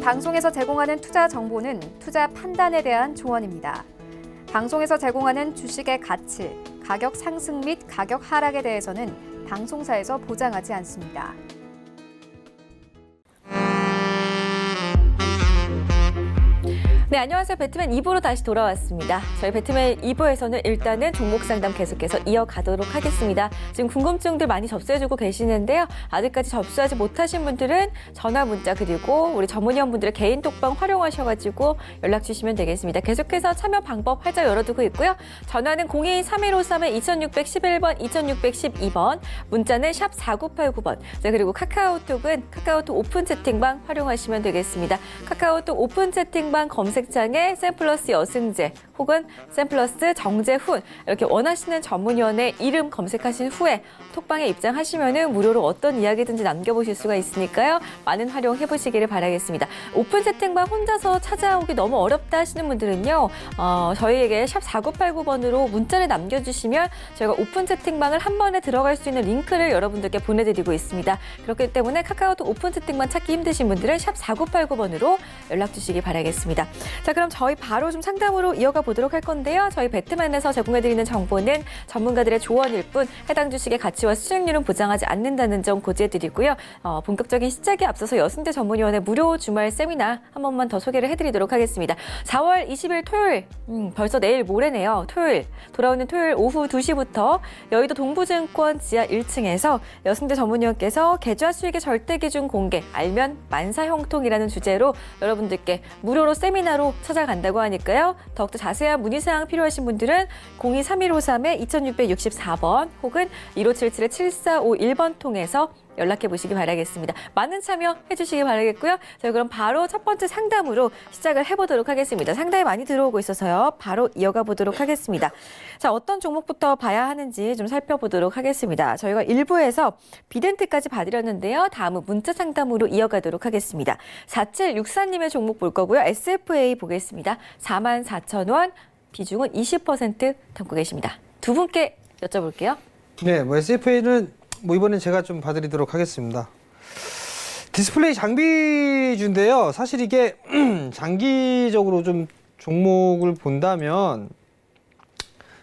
방송에서 제공하는 투자 정보는 투자 판단에 대한 조언입니다. 방송에서 제공하는 주식의 가치, 가격 상승 및 가격 하락에 대해서는 방송사에서 보장하지 않습니다. 네, 안녕하세요. 배트맨 2부로 다시 돌아왔습니다. 저희 배트맨 2부에서는 일단은 종목 상담 계속해서 이어가도록 하겠습니다. 지금 궁금증들 많이 접수해주고 계시는데요. 아직까지 접수하지 못하신 분들은 전화, 문자 그리고 우리 전문위원분들의 개인 톡방 활용하셔가지고 연락 주시면 되겠습니다. 계속해서 참여 방법 활짝 열어두고 있고요. 전화는 02-3153-2611번, 2612번, 문자는 샵 4989번, 그리고 카카오톡은 카카오톡 오픈 채팅방 활용하시면 되겠습니다. 카카오톡 오픈 채팅방 검색 장에 샘플러스 여승재 혹은 샘플러스 정재훈 이렇게 원하시는 전문위원의 이름 검색하신 후에 톡방에 입장하시면 무료로 어떤 이야기든지 남겨보실 수가 있으니까요. 많은 활용해 보시기를 바라겠습니다. 오픈 채팅방 혼자서 찾아오기 너무 어렵다 하시는 분들은요. 저희에게 샵 4989번으로 문자를 남겨주시면 저희가 오픈 채팅방을 한 번에 들어갈 수 있는 링크를 여러분들께 보내드리고 있습니다. 그렇기 때문에 카카오톡 오픈 채팅방 찾기 힘드신 분들은 샵 4989번으로 연락 주시기 바라겠습니다. 자, 그럼 저희 바로 좀 상담으로 이어가 보도록 할 건데요. 저희 배트맨에서 제공해드리는 정보는 전문가들의 조언일 뿐 해당 주식의 가치와 수익률은 보장하지 않는다는 점 고지해드리고요. 본격적인 시작에 앞서서 여승재 전문위원의 무료 주말 세미나 한 번만 더 소개를 해드리도록 하겠습니다. 4월 20일 토요일, 벌써 내일 모레네요. 토요일, 돌아오는 토요일 오후 2시부터 여의도 동부증권 지하 1층에서 여승재 전문위원께서 계좌 수익의 절대 기준 공개, 알면 만사 형통이라는 주제로 여러분들께 무료로 세미나로 찾아간다고 하니까요. 더욱더 자세한 문의사항 필요하신 분들은 02-3153-2664번 혹은 1577-7451번 통해서 연락해 보시기 바라겠습니다. 많은 참여해 주시기 바라겠고요. 자, 그럼 바로 첫 번째 상담으로 시작을 해보도록 하겠습니다. 상담이 많이 들어오고 있어서요. 바로 이어가 보도록 하겠습니다. 자, 어떤 종목부터 봐야 하는지 좀 살펴보도록 하겠습니다. 저희가 1부에서 비덴트까지 봐드렸는데요. 다음은 문자 상담으로 이어가도록 하겠습니다. 4764님의 종목 볼 거고요. SFA 보겠습니다. 44,000원, 비중은 20% 담고 계십니다. 두 분께 여쭤볼게요. 네, SFA는 이번엔 제가 좀 봐드리도록 하겠습니다. 디스플레이 장비주인데요. 사실 이게 장기적으로 좀 종목을 본다면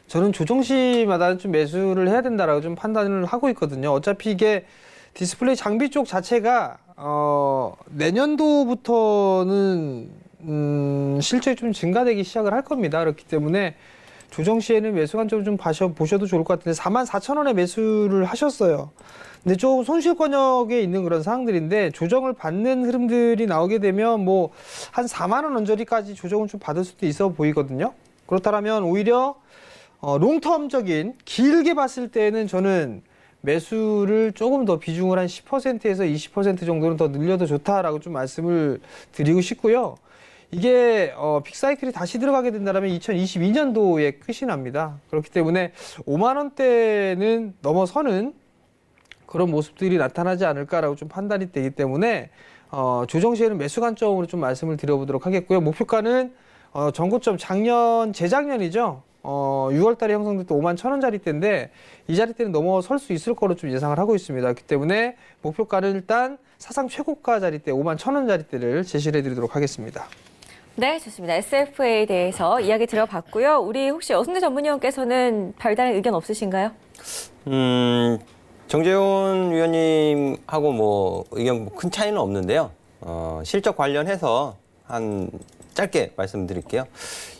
저는 조정시마다는 좀 매수를 해야 된다라고 좀 판단을 하고 있거든요. 어차피 이게 디스플레이 장비 쪽 자체가 내년도부터는 실적이 좀 증가되기 시작을 할 겁니다. 그렇기 때문에 조정 시에는 매수 관점을 좀 보셔도 좋을 것 같은데 44,000원에 매수를 하셨어요. 근데 조금 손실권역에 있는 그런 상황들인데 조정을 받는 흐름들이 나오게 되면 뭐 한 4만 원 언저리까지 조정을 좀 받을 수도 있어 보이거든요. 그렇다면 오히려 롱텀적인 길게 봤을 때는 저는 매수를 조금 더 비중을 한 10%에서 20% 정도는 더 늘려도 좋다라고 좀 말씀을 드리고 싶고요. 이게 빅사이클이 다시 들어가게 된다면 2022년도에 끝이 납니다. 그렇기 때문에 5만 원대는 넘어서는 그런 모습들이 나타나지 않을까라고 좀 판단이 되기 때문에 조정 시에는 매수 관점으로 좀 말씀을 드려보도록 하겠고요. 목표가는 전고점 재작년이죠. 6월 달에 형성됐던 5만 1,000원짜리대인데 이 자리대는 넘어설 수 있을 거로 좀 예상을 하고 있습니다. 그렇기 때문에 목표가는 일단 사상 최고가 자리대 5만 1,000원짜리대를 제시를 해드리도록 하겠습니다. 네, 좋습니다. SFA에 대해서 이야기 들어봤고요. 우리 혹시 여승재 전문위원께서는 별다른 의견 없으신가요? 정재훈 위원님하고 의견 큰 차이는 없는데요. 실적 관련해서 한 짧게 말씀드릴게요.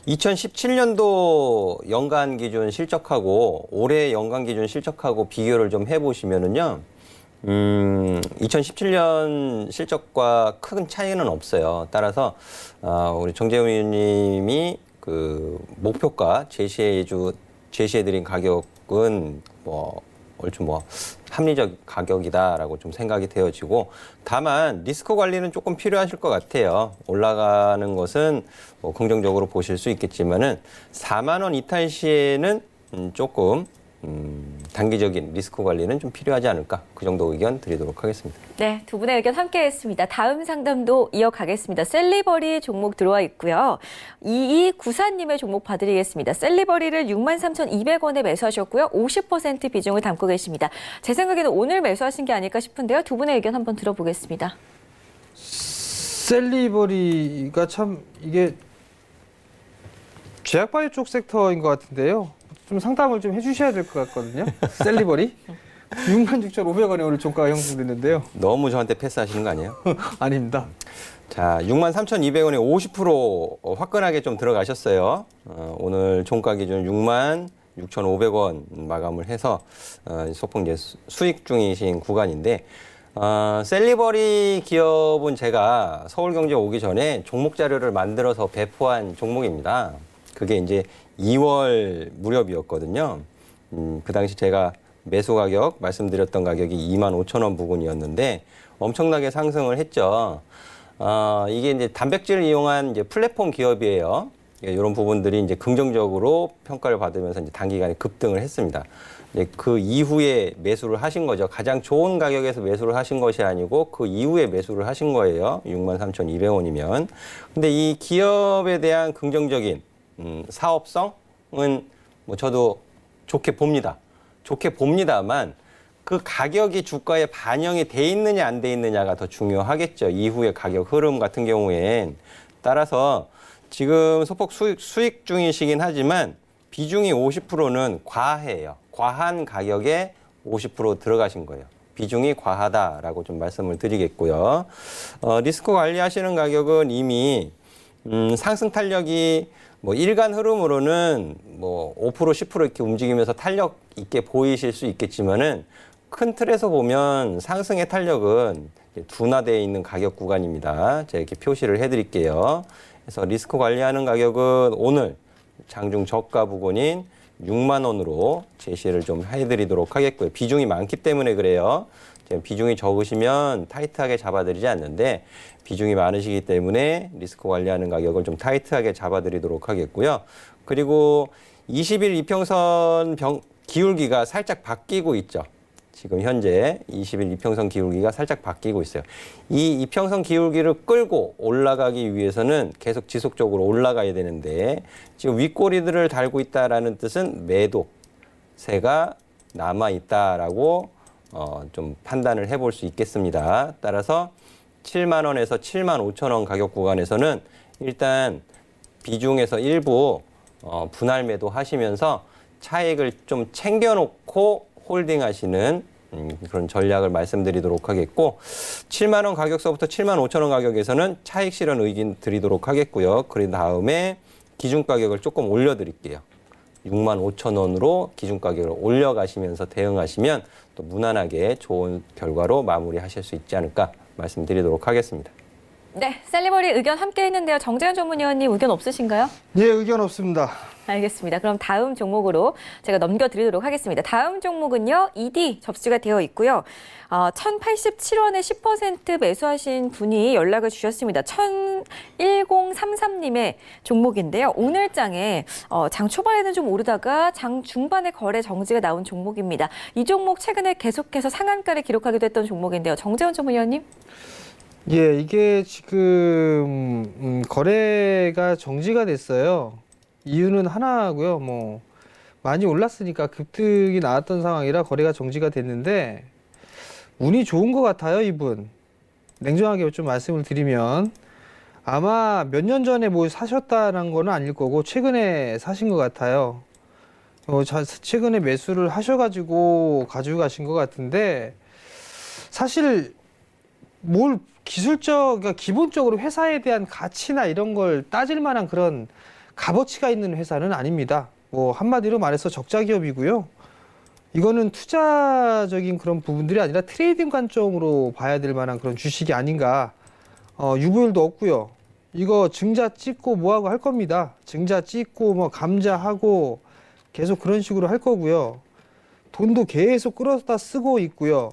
2017년도 연간 기준 실적하고 올해 연간 기준 실적하고 비교를 좀 해보시면은요. 2017년 실적과 큰 차이는 없어요. 따라서 우리 정재훈 위원님이 그 목표가 제시해드린 가격은 얼추 합리적 가격이다라고 좀 생각이 되어지고, 다만 리스크 관리는 조금 필요하실 것 같아요. 올라가는 것은 긍정적으로 보실 수 있겠지만은 4만 원 이탈 시에는 조금 단기적인 리스크 관리는 좀 필요하지 않을까, 그 정도 의견 드리도록 하겠습니다. 네, 두 분의 의견 함께했습니다. 다음 상담도 이어가겠습니다. 셀리버리 종목 들어와 있고요. 2294님의 종목 봐드리겠습니다. 셀리버리를 63,200원에 매수하셨고요. 50% 비중을 담고 계십니다. 제 생각에는 오늘 매수하신 게 아닐까 싶은데요. 두 분의 의견 한번 들어보겠습니다. 셀리버리가 참 이게 제약바이오 쪽 섹터인 것 같은데요. 좀 상담을 좀 해주셔야 될 것 같거든요. 셀리버리 66,500원에 오늘 종가가 형성됐는데요. 너무 저한테 패스하시는 거 아니에요? 아닙니다. 자, 63,200원에 50% 화끈하게 좀 들어가셨어요. 오늘 종가 기준 66,500원 마감을 해서 소폭 이제 수익 중이신 구간인데 셀리버리 기업은 제가 서울경제 오기 전에 종목 자료를 만들어서 배포한 종목입니다. 그게 이제 2월 무렵이었거든요. 그 당시 제가 매수 가격 말씀드렸던 가격이 25,000원 부근이었는데 엄청나게 상승을 했죠. 이게 이제 단백질을 이용한 이제 플랫폼 기업이에요. 이런 부분들이 이제 긍정적으로 평가를 받으면서 이제 단기간에 급등을 했습니다. 그 이후에 매수를 하신 거죠. 가장 좋은 가격에서 매수를 하신 것이 아니고 그 이후에 매수를 하신 거예요. 63,200원이면. 근데 이 기업에 대한 긍정적인 사업성은 뭐 저도 좋게 봅니다. 좋게 봅니다만 그 가격이 주가에 반영이 돼 있느냐 안 돼 있느냐가 더 중요하겠죠. 이후의 가격 흐름 같은 경우엔. 따라서 지금 소폭 수익 중이시긴 하지만 비중이 50%는 과해요. 과한 가격에 50% 들어가신 거예요. 비중이 과하다라고 좀 말씀을 드리겠고요. 리스크 관리하시는 가격은 이미 상승 탄력이 뭐 일간 흐름으로는 뭐 5% 10% 이렇게 움직이면서 탄력 있게 보이실 수 있겠지만은 큰 틀에서 보면 상승의 탄력은 둔화되어 있는 가격 구간입니다. 제가 이렇게 표시를 해드릴게요. 그래서 리스크 관리하는 가격은 오늘 장중 저가 부근인 6만 원으로 제시를 좀 해드리도록 하겠고요. 비중이 많기 때문에 그래요. 비중이 적으시면 타이트하게 잡아드리지 않는데 비중이 많으시기 때문에 리스크 관리하는 가격을 좀 타이트하게 잡아드리도록 하겠고요. 그리고 20일 이평선 기울기가 살짝 바뀌고 있죠. 지금 현재 20일 이평선 기울기가 살짝 바뀌고 있어요. 이 이평선 기울기를 끌고 올라가기 위해서는 계속 지속적으로 올라가야 되는데 지금 윗꼬리들을 달고 있다라는 뜻은 매도세가 남아 있다라고 좀 판단을 해볼 수 있겠습니다. 따라서 7만 원에서 7만 5천 원 가격 구간에서는 일단 비중에서 일부 분할 매도 하시면서 차익을 좀 챙겨놓고 홀딩하시는 그런 전략을 말씀드리도록 하겠고 7만 원 가격서부터 7만 5천 원 가격에서는 차익 실현 의견 드리도록 하겠고요. 그 다음에 기준 가격을 조금 올려드릴게요. 6만 5천 원으로 기준 가격을 올려가시면서 대응하시면 또 무난하게 좋은 결과로 마무리하실 수 있지 않을까 말씀드리도록 하겠습니다. 네, 셀리버리 의견 함께 했는데요. 정재현 전문위원님 의견 없으신가요? 예, 의견 없습니다. 알겠습니다. 그럼 다음 종목으로 제가 넘겨드리도록 하겠습니다. 다음 종목은요. ED 접수가 되어 있고요. 1,087원에 10% 매수하신 분이 연락을 주셨습니다. 1033님의 종목인데요. 오늘 장에 장 초반에는 좀 오르다가 장 중반에 거래 정지가 나온 종목입니다. 이 종목 최근에 계속해서 상한가를 기록하기도 했던 종목인데요. 정재현 전문위원님. 예, 이게 지금 거래가 정지가 됐어요. 이유는 하나고요. 뭐 많이 올랐으니까 급등이 나왔던 상황이라 거래가 정지가 됐는데 운이 좋은 것 같아요, 이분. 냉정하게 좀 말씀을 드리면 아마 몇 년 전에 뭐 사셨다는 거는 아닐 거고 최근에 사신 것 같아요. 최근에 매수를 하셔가지고 가지고 가신 것 같은데 사실 뭘 그러니까 기본적으로 회사에 대한 가치나 이런 걸 따질 만한 그런 값어치가 있는 회사는 아닙니다. 뭐 한마디로 말해서 적자 기업이고요. 이거는 투자적인 그런 부분들이 아니라 트레이딩 관점으로 봐야 될 만한 그런 주식이 아닌가. 유보율도 없고요. 이거 증자 찍고 뭐하고 할 겁니다. 증자 찍고 뭐 감자하고 계속 그런 식으로 할 거고요. 돈도 계속 끌어다 쓰고 있고요.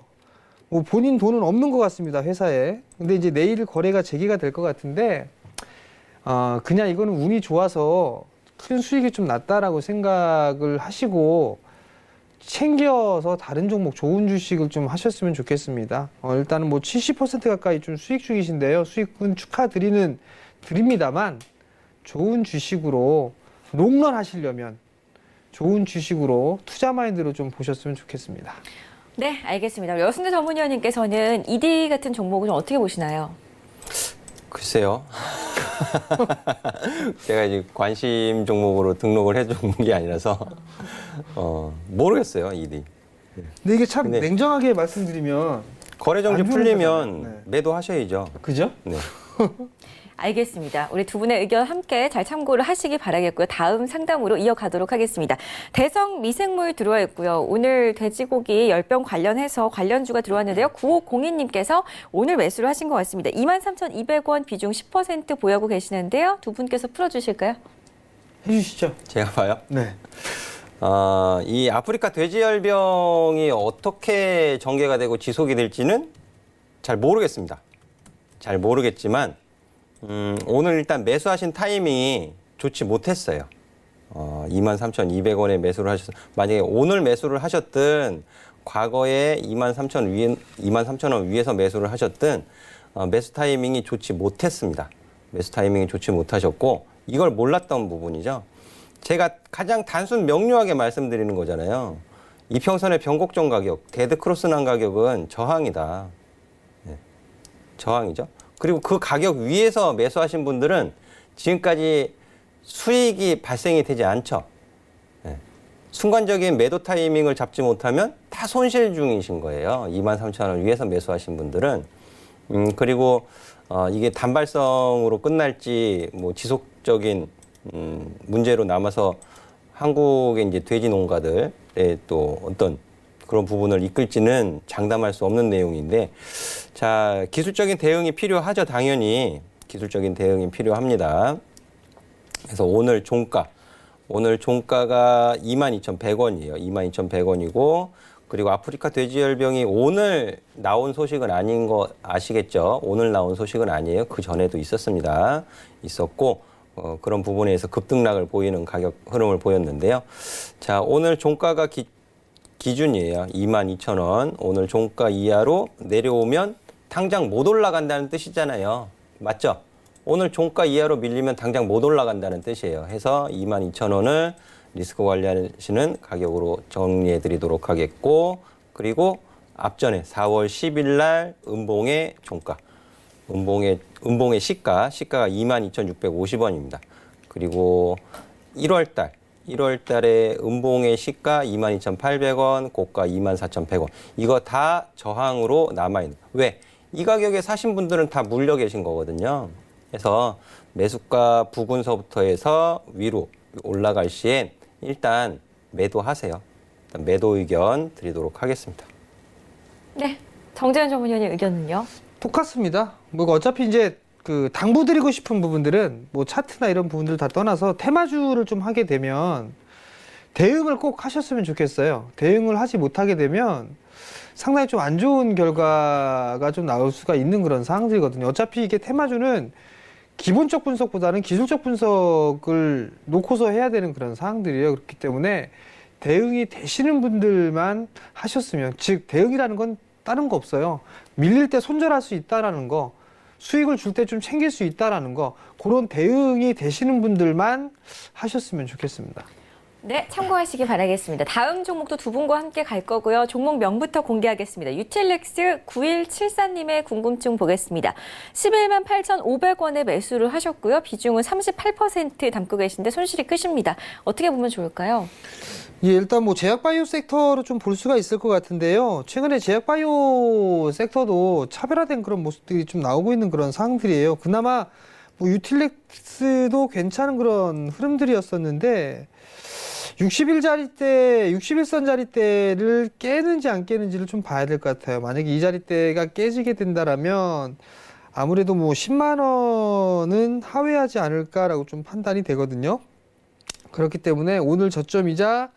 뭐 본인 돈은 없는 것 같습니다, 회사에. 근데 이제 내일 거래가 재개가 될 것 같은데, 그냥 이거는 운이 좋아서 큰 수익이 좀 났다라고 생각을 하시고, 챙겨서 다른 종목 좋은 주식을 좀 하셨으면 좋겠습니다. 일단은 뭐 70% 가까이 좀 수익 중이신데요. 수익은 드립니다만, 좋은 주식으로 롱런 하시려면, 좋은 주식으로 투자 마인드로 좀 보셨으면 좋겠습니다. 네, 알겠습니다. 여순대 전문위원님께서는 ED 같은 종목을 좀 어떻게 보시나요? 글쎄요. 제가 이제 관심 종목으로 등록을 해준 게 아니라서 모르겠어요, 일이. 근데 이게 참 근데- 냉정하게 말씀드리면 거래 정지 안 좋은 풀리면 거잖아요. 네. 매도하셔야죠. 그죠? 네. 알겠습니다. 우리 두 분의 의견 함께 잘 참고를 하시기 바라겠고요. 다음 상담으로 이어가도록 하겠습니다. 대성 미생물 들어와 있고요. 오늘 돼지고기 열병 관련해서 관련주가 들어왔는데요. 9502님께서 오늘 매수를 하신 것 같습니다. 23,200원 비중 10% 보유하고 계시는데요. 두 분께서 풀어주실까요? 해주시죠. 제가 봐요. 네. 이 아프리카 돼지열병이 어떻게 전개가 되고 지속이 될지는 잘 모르겠습니다. 잘 모르겠지만 오늘 일단 매수하신 타이밍이 좋지 못했어요. 23,200원에 매수를 하셨어요. 만약에 오늘 매수를 하셨든 과거에 23,000원 위에서 매수를 하셨든 매수 타이밍이 좋지 못했습니다. 매수 타이밍이 좋지 못하셨고 이걸 몰랐던 부분이죠. 제가 가장 단순 명료하게 말씀드리는 거잖아요. 이평선의 변곡점 가격, 데드크로스난 가격은 저항이다. 네. 저항이죠. 그리고 그 가격 위에서 매수하신 분들은 지금까지 수익이 발생이 되지 않죠. 네. 순간적인 매도 타이밍을 잡지 못하면 다 손실 중이신 거예요. 23,000원 위에서 매수하신 분들은. 그리고 이게 단발성으로 끝날지 뭐 지속적인 문제로 남아서 한국의 이제 돼지 농가들의 또 어떤 그런 부분을 이끌지는 장담할 수 없는 내용인데, 자, 기술적인 대응이 필요하죠. 당연히 기술적인 대응이 필요합니다. 그래서 오늘 종가가 22,100원이에요. 22,100원이고, 그리고 아프리카 돼지열병이 오늘 나온 소식은 아닌 거 아시겠죠? 오늘 나온 소식은 아니에요. 그 전에도 있었습니다. 있었고, 그런 부분에서 급등락을 보이는 가격 흐름을 보였는데요. 자, 오늘 종가가 기준이에요. 22,000원. 오늘 종가 이하로 내려오면 당장 못 올라간다는 뜻이잖아요. 맞죠? 오늘 종가 이하로 밀리면 당장 못 올라간다는 뜻이에요. 해서 22,000원을 리스크 관리하시는 가격으로 정리해 드리도록 하겠고, 그리고 앞전에 4월 10일 날 음봉의 종가, 음봉의 시가가 22,650원입니다. 그리고 1월 달에 음봉의 시가 22,800원, 고가 24,100원. 이거 다 저항으로 남아있는. 왜? 이 가격에 사신 분들은 다 물려 계신 거거든요. 그래서 매수가 부근서부터 해서 위로 올라갈 시엔 일단 매도하세요. 일단 매도 의견 드리도록 하겠습니다. 네. 정재현 전문위원의 의견은요? 똑같습니다. 뭐 어차피 이제 그 당부드리고 싶은 부분들은 뭐 차트나 이런 부분들 다 떠나서 테마주를 좀 하게 되면 대응을 꼭 하셨으면 좋겠어요. 대응을 하지 못하게 되면 상당히 좀 안 좋은 결과가 좀 나올 수가 있는 그런 상황들이거든요. 어차피 이게 테마주는 기본적 분석보다는 기술적 분석을 놓고서 해야 되는 그런 상황들이에요. 그렇기 때문에 대응이 되시는 분들만 하셨으면, 즉 대응이라는 건 다른 거 없어요. 밀릴 때 손절할 수 있다라는 거, 수익을 줄 때 좀 챙길 수 있다라는 거, 그런 대응이 되시는 분들만 하셨으면 좋겠습니다. 네, 참고하시기 바라겠습니다. 다음 종목도 두 분과 함께 갈 거고요. 종목명부터 공개하겠습니다. 유틸렉스 9174님의 궁금증 보겠습니다. 11만 8,500원에 매수를 하셨고요. 비중은 38% 담고 계신데 손실이 크십니다. 어떻게 보면 좋을까요? 예, 일단 뭐 제약바이오 섹터로 좀 볼 수가 있을 것 같은데요. 최근에 제약바이오 sek터도 차별화된 그런 모습들이 좀 나오고 있는 그런 상황들이에요. 그나마 뭐 유틸렉스도 괜찮은 그런 흐름들이었었는데 61선 자리대를 깨는지 안 깨는지를 좀 봐야 될 것 같아요. 만약에 이 자리대가 깨지게 된다라면 아무래도 뭐 10만 원은 하회하지 않을까라고 좀 판단이 되거든요. 그렇기 때문에 오늘 저점이자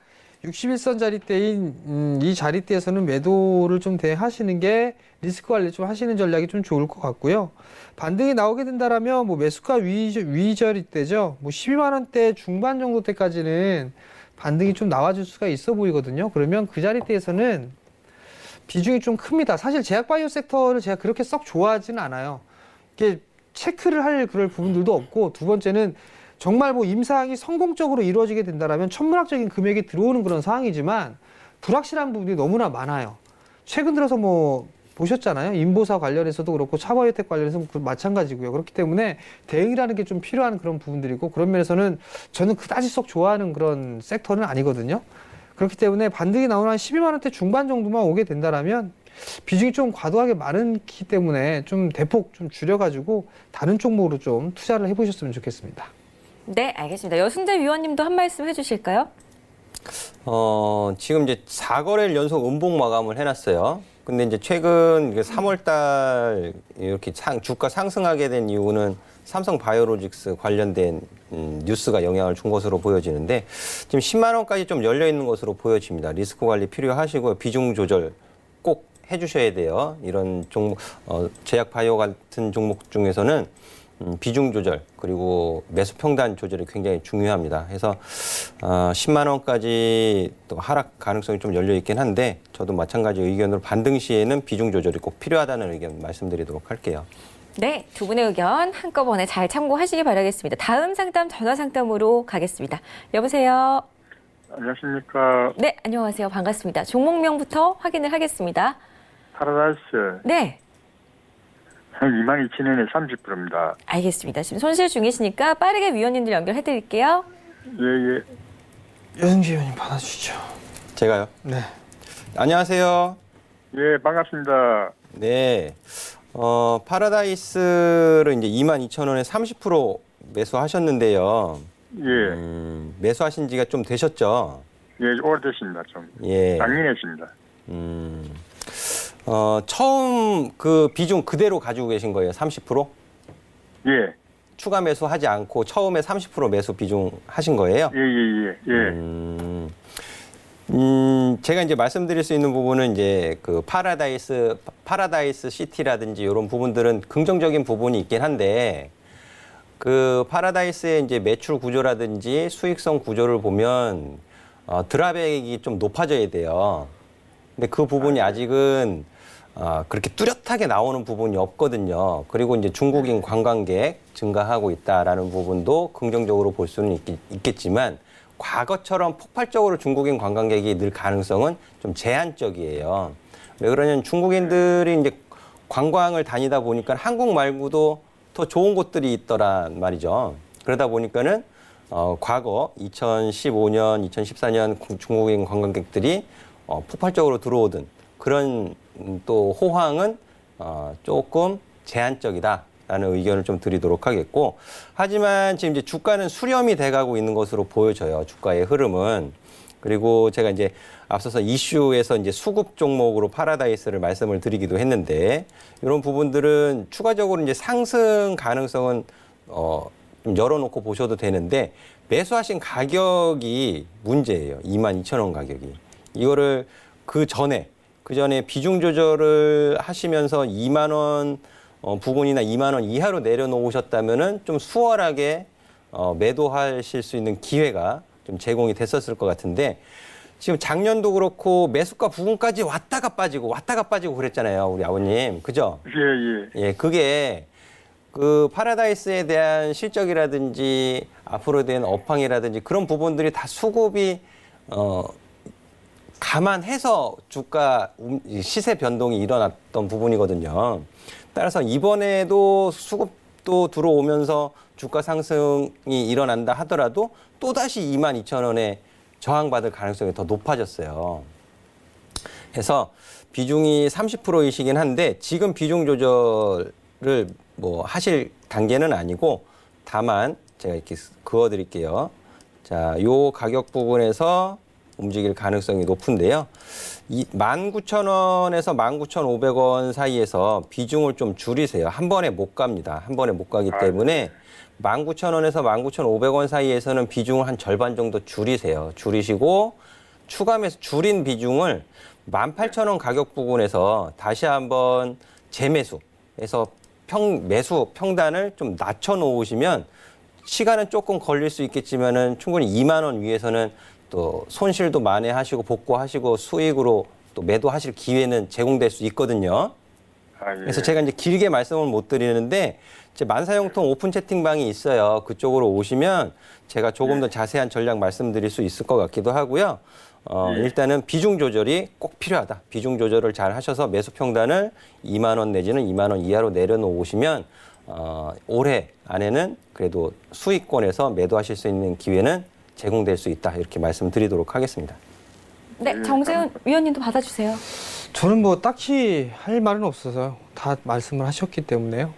61선 자리대인 이 자리대에서는 매도를 좀 대하시는 게 리스크 관리 좀 하시는 전략이 좀 좋을 것 같고요. 반등이 나오게 된다라면 뭐 매수가 위 자리대죠. 뭐 12만 원대 중반 정도 때까지는 반등이 좀 나와줄 수가 있어 보이거든요. 그러면 그 자리대에서는 비중이 좀 큽니다. 사실 제약바이오 섹터를 제가 그렇게 썩 좋아하지는 않아요. 이게 체크를 할 그럴 부분들도 없고, 두 번째는 정말 뭐 임상이 성공적으로 이루어지게 된다라면 천문학적인 금액이 들어오는 그런 상황이지만 불확실한 부분이 너무나 많아요. 최근 들어서 뭐 보셨잖아요. 인보사 관련해서도 그렇고 차박 혜택 관련해서 마찬가지고요. 그렇기 때문에 대응이라는 게 좀 필요한 그런 부분들이고 그런 면에서는 저는 그다지 썩 좋아하는 그런 섹터는 아니거든요. 그렇기 때문에 반등이 나오는 한 12만 원대 중반 정도만 오게 된다라면 비중이 좀 과도하게 많기 때문에 좀 대폭 좀 줄여가지고 다른 종목으로 좀 투자를 해보셨으면 좋겠습니다. 네, 알겠습니다. 여승재 위원님도 한 말씀 해주실까요? 지금 이제 4거래일 연속 음봉 마감을 해놨어요. 근데 이제 최근 3월 달 이렇게 주가 상승하게 된 이유는 삼성 바이오로직스 관련된 뉴스가 영향을 준 것으로 보여지는데 지금 10만 원까지 좀 열려 있는 것으로 보여집니다. 리스크 관리 필요하시고요. 비중 조절 꼭 해주셔야 돼요. 이런 종목, 제약 바이오 같은 종목 중에서는 비중 조절 그리고 매수 평단 조절이 굉장히 중요합니다. 그래서 10만 원까지 또 하락 가능성이 좀 열려 있긴 한데 저도 마찬가지 의견으로 반등 시에는 비중 조절이 꼭 필요하다는 의견 말씀드리도록 할게요. 네, 두 분의 의견 한꺼번에 잘 참고하시기 바라겠습니다. 다음 상담 전화 상담으로 가겠습니다. 여보세요. 안녕하십니까. 네, 안녕하세요. 반갑습니다. 종목명부터 확인을 하겠습니다. 파라다이스 네, 한 22,000원에 30%입니다. 알겠습니다. 지금 손실 중이시니까 빠르게 위원님들 연결해 드릴게요. 예예. 여승재 의원님 받아주시죠. 제가요? 네. 안녕하세요. 예, 반갑습니다. 네. 파라다이스를 이제 22,000원에 30% 매수하셨는데요. 예. 매수하신 지가 좀 되셨죠? 예, 오래됐습니다. 좀. 예. 작년했습니다. 처음 그 비중 그대로 가지고 계신 거예요? 30%? 예. 추가 매수하지 않고 처음에 30% 매수 비중 하신 거예요? 예. 제가 이제 말씀드릴 수 있는 부분은 이제 그 파라다이스 시티라든지 이런 부분들은 긍정적인 부분이 있긴 한데 그 파라다이스의 이제 매출 구조라든지 수익성 구조를 보면 드랍액이 좀 높아져야 돼요. 근데 그 부분이 아직은 그렇게 뚜렷하게 나오는 부분이 없거든요. 그리고 이제 중국인 관광객 증가하고 있다라는 부분도 긍정적으로 볼 수는 있겠지만 과거처럼 폭발적으로 중국인 관광객이 늘 가능성은 좀 제한적이에요. 왜 그러냐면 중국인들이 이제 관광을 다니다 보니까 한국 말고도 더 좋은 곳들이 있더란 말이죠. 그러다 보니까는 과거 2015년, 2014년 중국인 관광객들이 폭발적으로 들어오던 그런 또 호황은 조금 제한적이다라는 의견을 좀 드리도록 하겠고, 하지만 지금 이제 주가는 수렴이 돼가고 있는 것으로 보여져요. 주가의 흐름은. 그리고 제가 이제 앞서서 이슈에서 이제 수급 종목으로 파라다이스를 말씀을 드리기도 했는데, 이런 부분들은 추가적으로 이제 상승 가능성은 좀 열어놓고 보셔도 되는데, 매수하신 가격이 문제예요. 22,000원 가격이. 이거를 그 전에 비중 조절을 하시면서 2만 원 부근이나 2만 원 이하로 내려놓으셨다면은 좀 수월하게 매도하실 수 있는 기회가 좀 제공이 됐었을 것 같은데, 지금 작년도 그렇고 매수가 부근까지 왔다가 빠지고 그랬잖아요, 우리 아버님. 그죠? 예, 그게 그 파라다이스에 대한 실적이라든지 앞으로 대한 업황이라든지 그런 부분들이 다 수급이 감안해서 주가 시세 변동이 일어났던 부분이거든요. 따라서 이번에도 수급도 들어오면서 주가 상승이 일어난다 하더라도 또다시 22,000원에 저항받을 가능성이 더 높아졌어요. 그래서 비중이 30%이시긴 한데 지금 비중 조절을 뭐 하실 단계는 아니고, 다만 제가 이렇게 그어 드릴게요. 자, 요 가격 부분에서 움직일 가능성이 높은데요. 19,000원에서 19,500원 사이에서 비중을 좀 줄이세요. 한 번에 못 갑니다. 한 번에 못 가기 때문에 19,000원에서 19,500원 사이에서는 비중을 한 절반 정도 줄이세요. 줄이시고 추가 매수 줄인 비중을 18,000원 가격 부분에서 다시 한번 재매수해서 매수 평단을 좀 낮춰 놓으시면 시간은 조금 걸릴 수 있겠지만은 충분히 2만 원 위에서는 또 손실도 만회하시고 복구하시고 수익으로 또 매도하실 기회는 제공될 수 있거든요. 그래서 제가 이제 길게 말씀을 못 드리는데 제 만사형통 오픈 채팅방이 있어요. 그쪽으로 오시면 제가 조금 더 자세한 전략 말씀드릴 수 있을 것 같기도 하고요. 예. 일단은 비중 조절이 꼭 필요하다. 비중 조절을 잘 하셔서 매수 평단을 2만 원 내지는 2만 원 이하로 내려놓으시면 올해 안에는 그래도 수익권에서 매도하실 수 있는 기회는 제공될 수 있다. 이렇게 말씀드리도록 하겠습니다. 네, 정재훈 위원님도 받아주세요. 저는 뭐 딱히 할 말은 없어서 다 말씀을 하셨기 때문에요.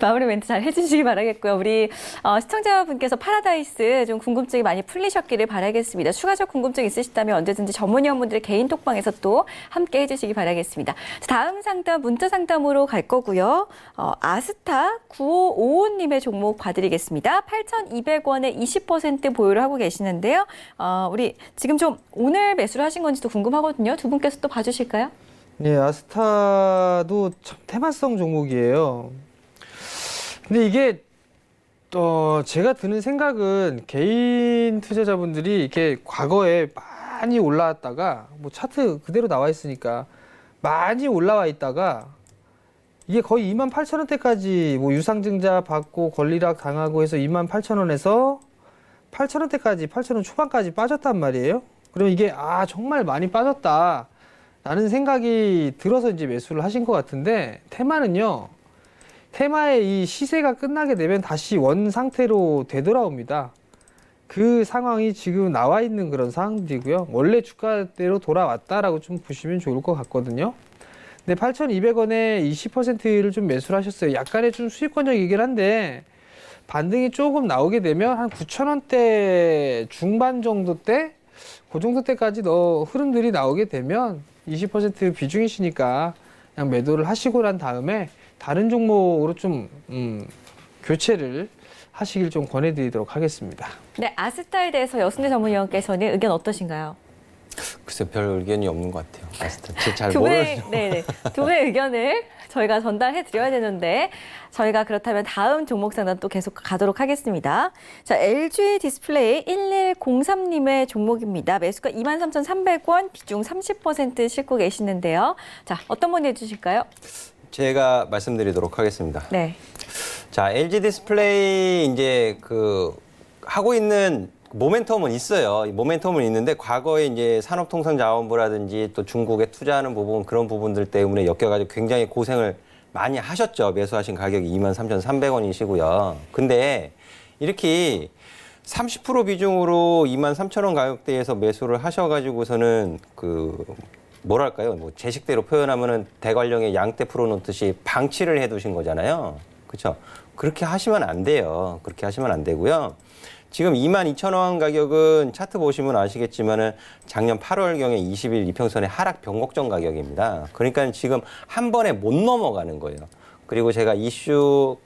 마무리 멘트 잘 해주시기 바라겠고요. 우리 시청자분께서 파라다이스 좀 궁금증이 많이 풀리셨기를 바라겠습니다. 추가적 궁금증 있으시다면 언제든지 전문위원분들의 개인 톡방에서 또 함께 해주시기 바라겠습니다. 자, 다음 상담 문자 상담으로 갈 거고요. 아스타 9555님의 종목 봐드리겠습니다. 8,200원에 20% 보유를 하고 계시는데요. 우리 지금 좀 오늘 매수를 하신 건지도 궁금하거든요. 두 분께서 또 봐주실까요? 네, 아스타도 참 테마성 종목이에요. 근데 이게 제가 드는 생각은 개인 투자자분들이 이렇게 과거에 많이 올라왔다가 뭐 차트 그대로 나와 있으니까 많이 올라와 있다가 이게 거의 28,000원대까지 뭐 유상증자 받고 권리락 당하고 해서 28,000원에서 8,000원대까지 8,000원 초반까지 빠졌단 말이에요. 그럼 이게 정말 많이 빠졌다 라는 생각이 들어서 이제 매수를 하신 것 같은데 테마는요. 테마의 이 시세가 끝나게 되면 다시 원 상태로 되돌아옵니다. 그 상황이 지금 나와 있는 그런 상황들이고요. 원래 주가대로 돌아왔다라고 좀 보시면 좋을 것 같거든요. 근데 8,200원에 20%를 좀 매수를 하셨어요. 약간의 좀 수익권적이긴 한데 반등이 조금 나오게 되면 한 9,000원대 중반 정도 때, 그 정도 때까지 흐름들이 나오게 되면 20% 비중이시니까 그냥 매도를 하시고 난 다음에 다른 종목으로 좀 교체를 하시길 좀 권해드리도록 하겠습니다. 네, 아스타에 대해서 여순재 전문위원께서는 의견 어떠신가요? 글쎄 별 의견이 없는 것 같아요. 아스타 잘 두 분의, 모르죠. 네네. 두 분의 의견을 저희가 전달해 드려야 되는데 저희가 그렇다면 다음 종목 상담 또 계속 가도록 하겠습니다. 자, LG 디스플레이 1103님의 종목입니다. 매수가 23,300원, 비중 30% 싣고 계시는데요. 자, 어떤 분 해주실까요? 제가 말씀드리도록 하겠습니다. 네. 자, LG 디스플레이 이제 하고 있는 모멘텀은 있어요. 이 모멘텀은 있는데 과거에 이제 산업통상자원부라든지 또 중국에 투자하는 부분 그런 부분들 때문에 엮여가지고 굉장히 고생을 많이 하셨죠. 매수하신 가격이 23,300원이시고요. 근데 이렇게 30% 비중으로 23,000원 가격대에서 매수를 하셔가지고서는 뭐랄까요? 뭐 제 식대로 표현하면은 대관령에 양떼 풀어놓듯이 방치를 해두신 거잖아요. 그렇죠? 그렇게 하시면 안 돼요. 그렇게 하시면 안 되고요. 지금 22,000원 가격은 차트 보시면 아시겠지만은 작년 8월경에 20일 이평선의 하락 변곡점 가격입니다. 그러니까 지금 한 번에 못 넘어가는 거예요. 그리고 제가 이슈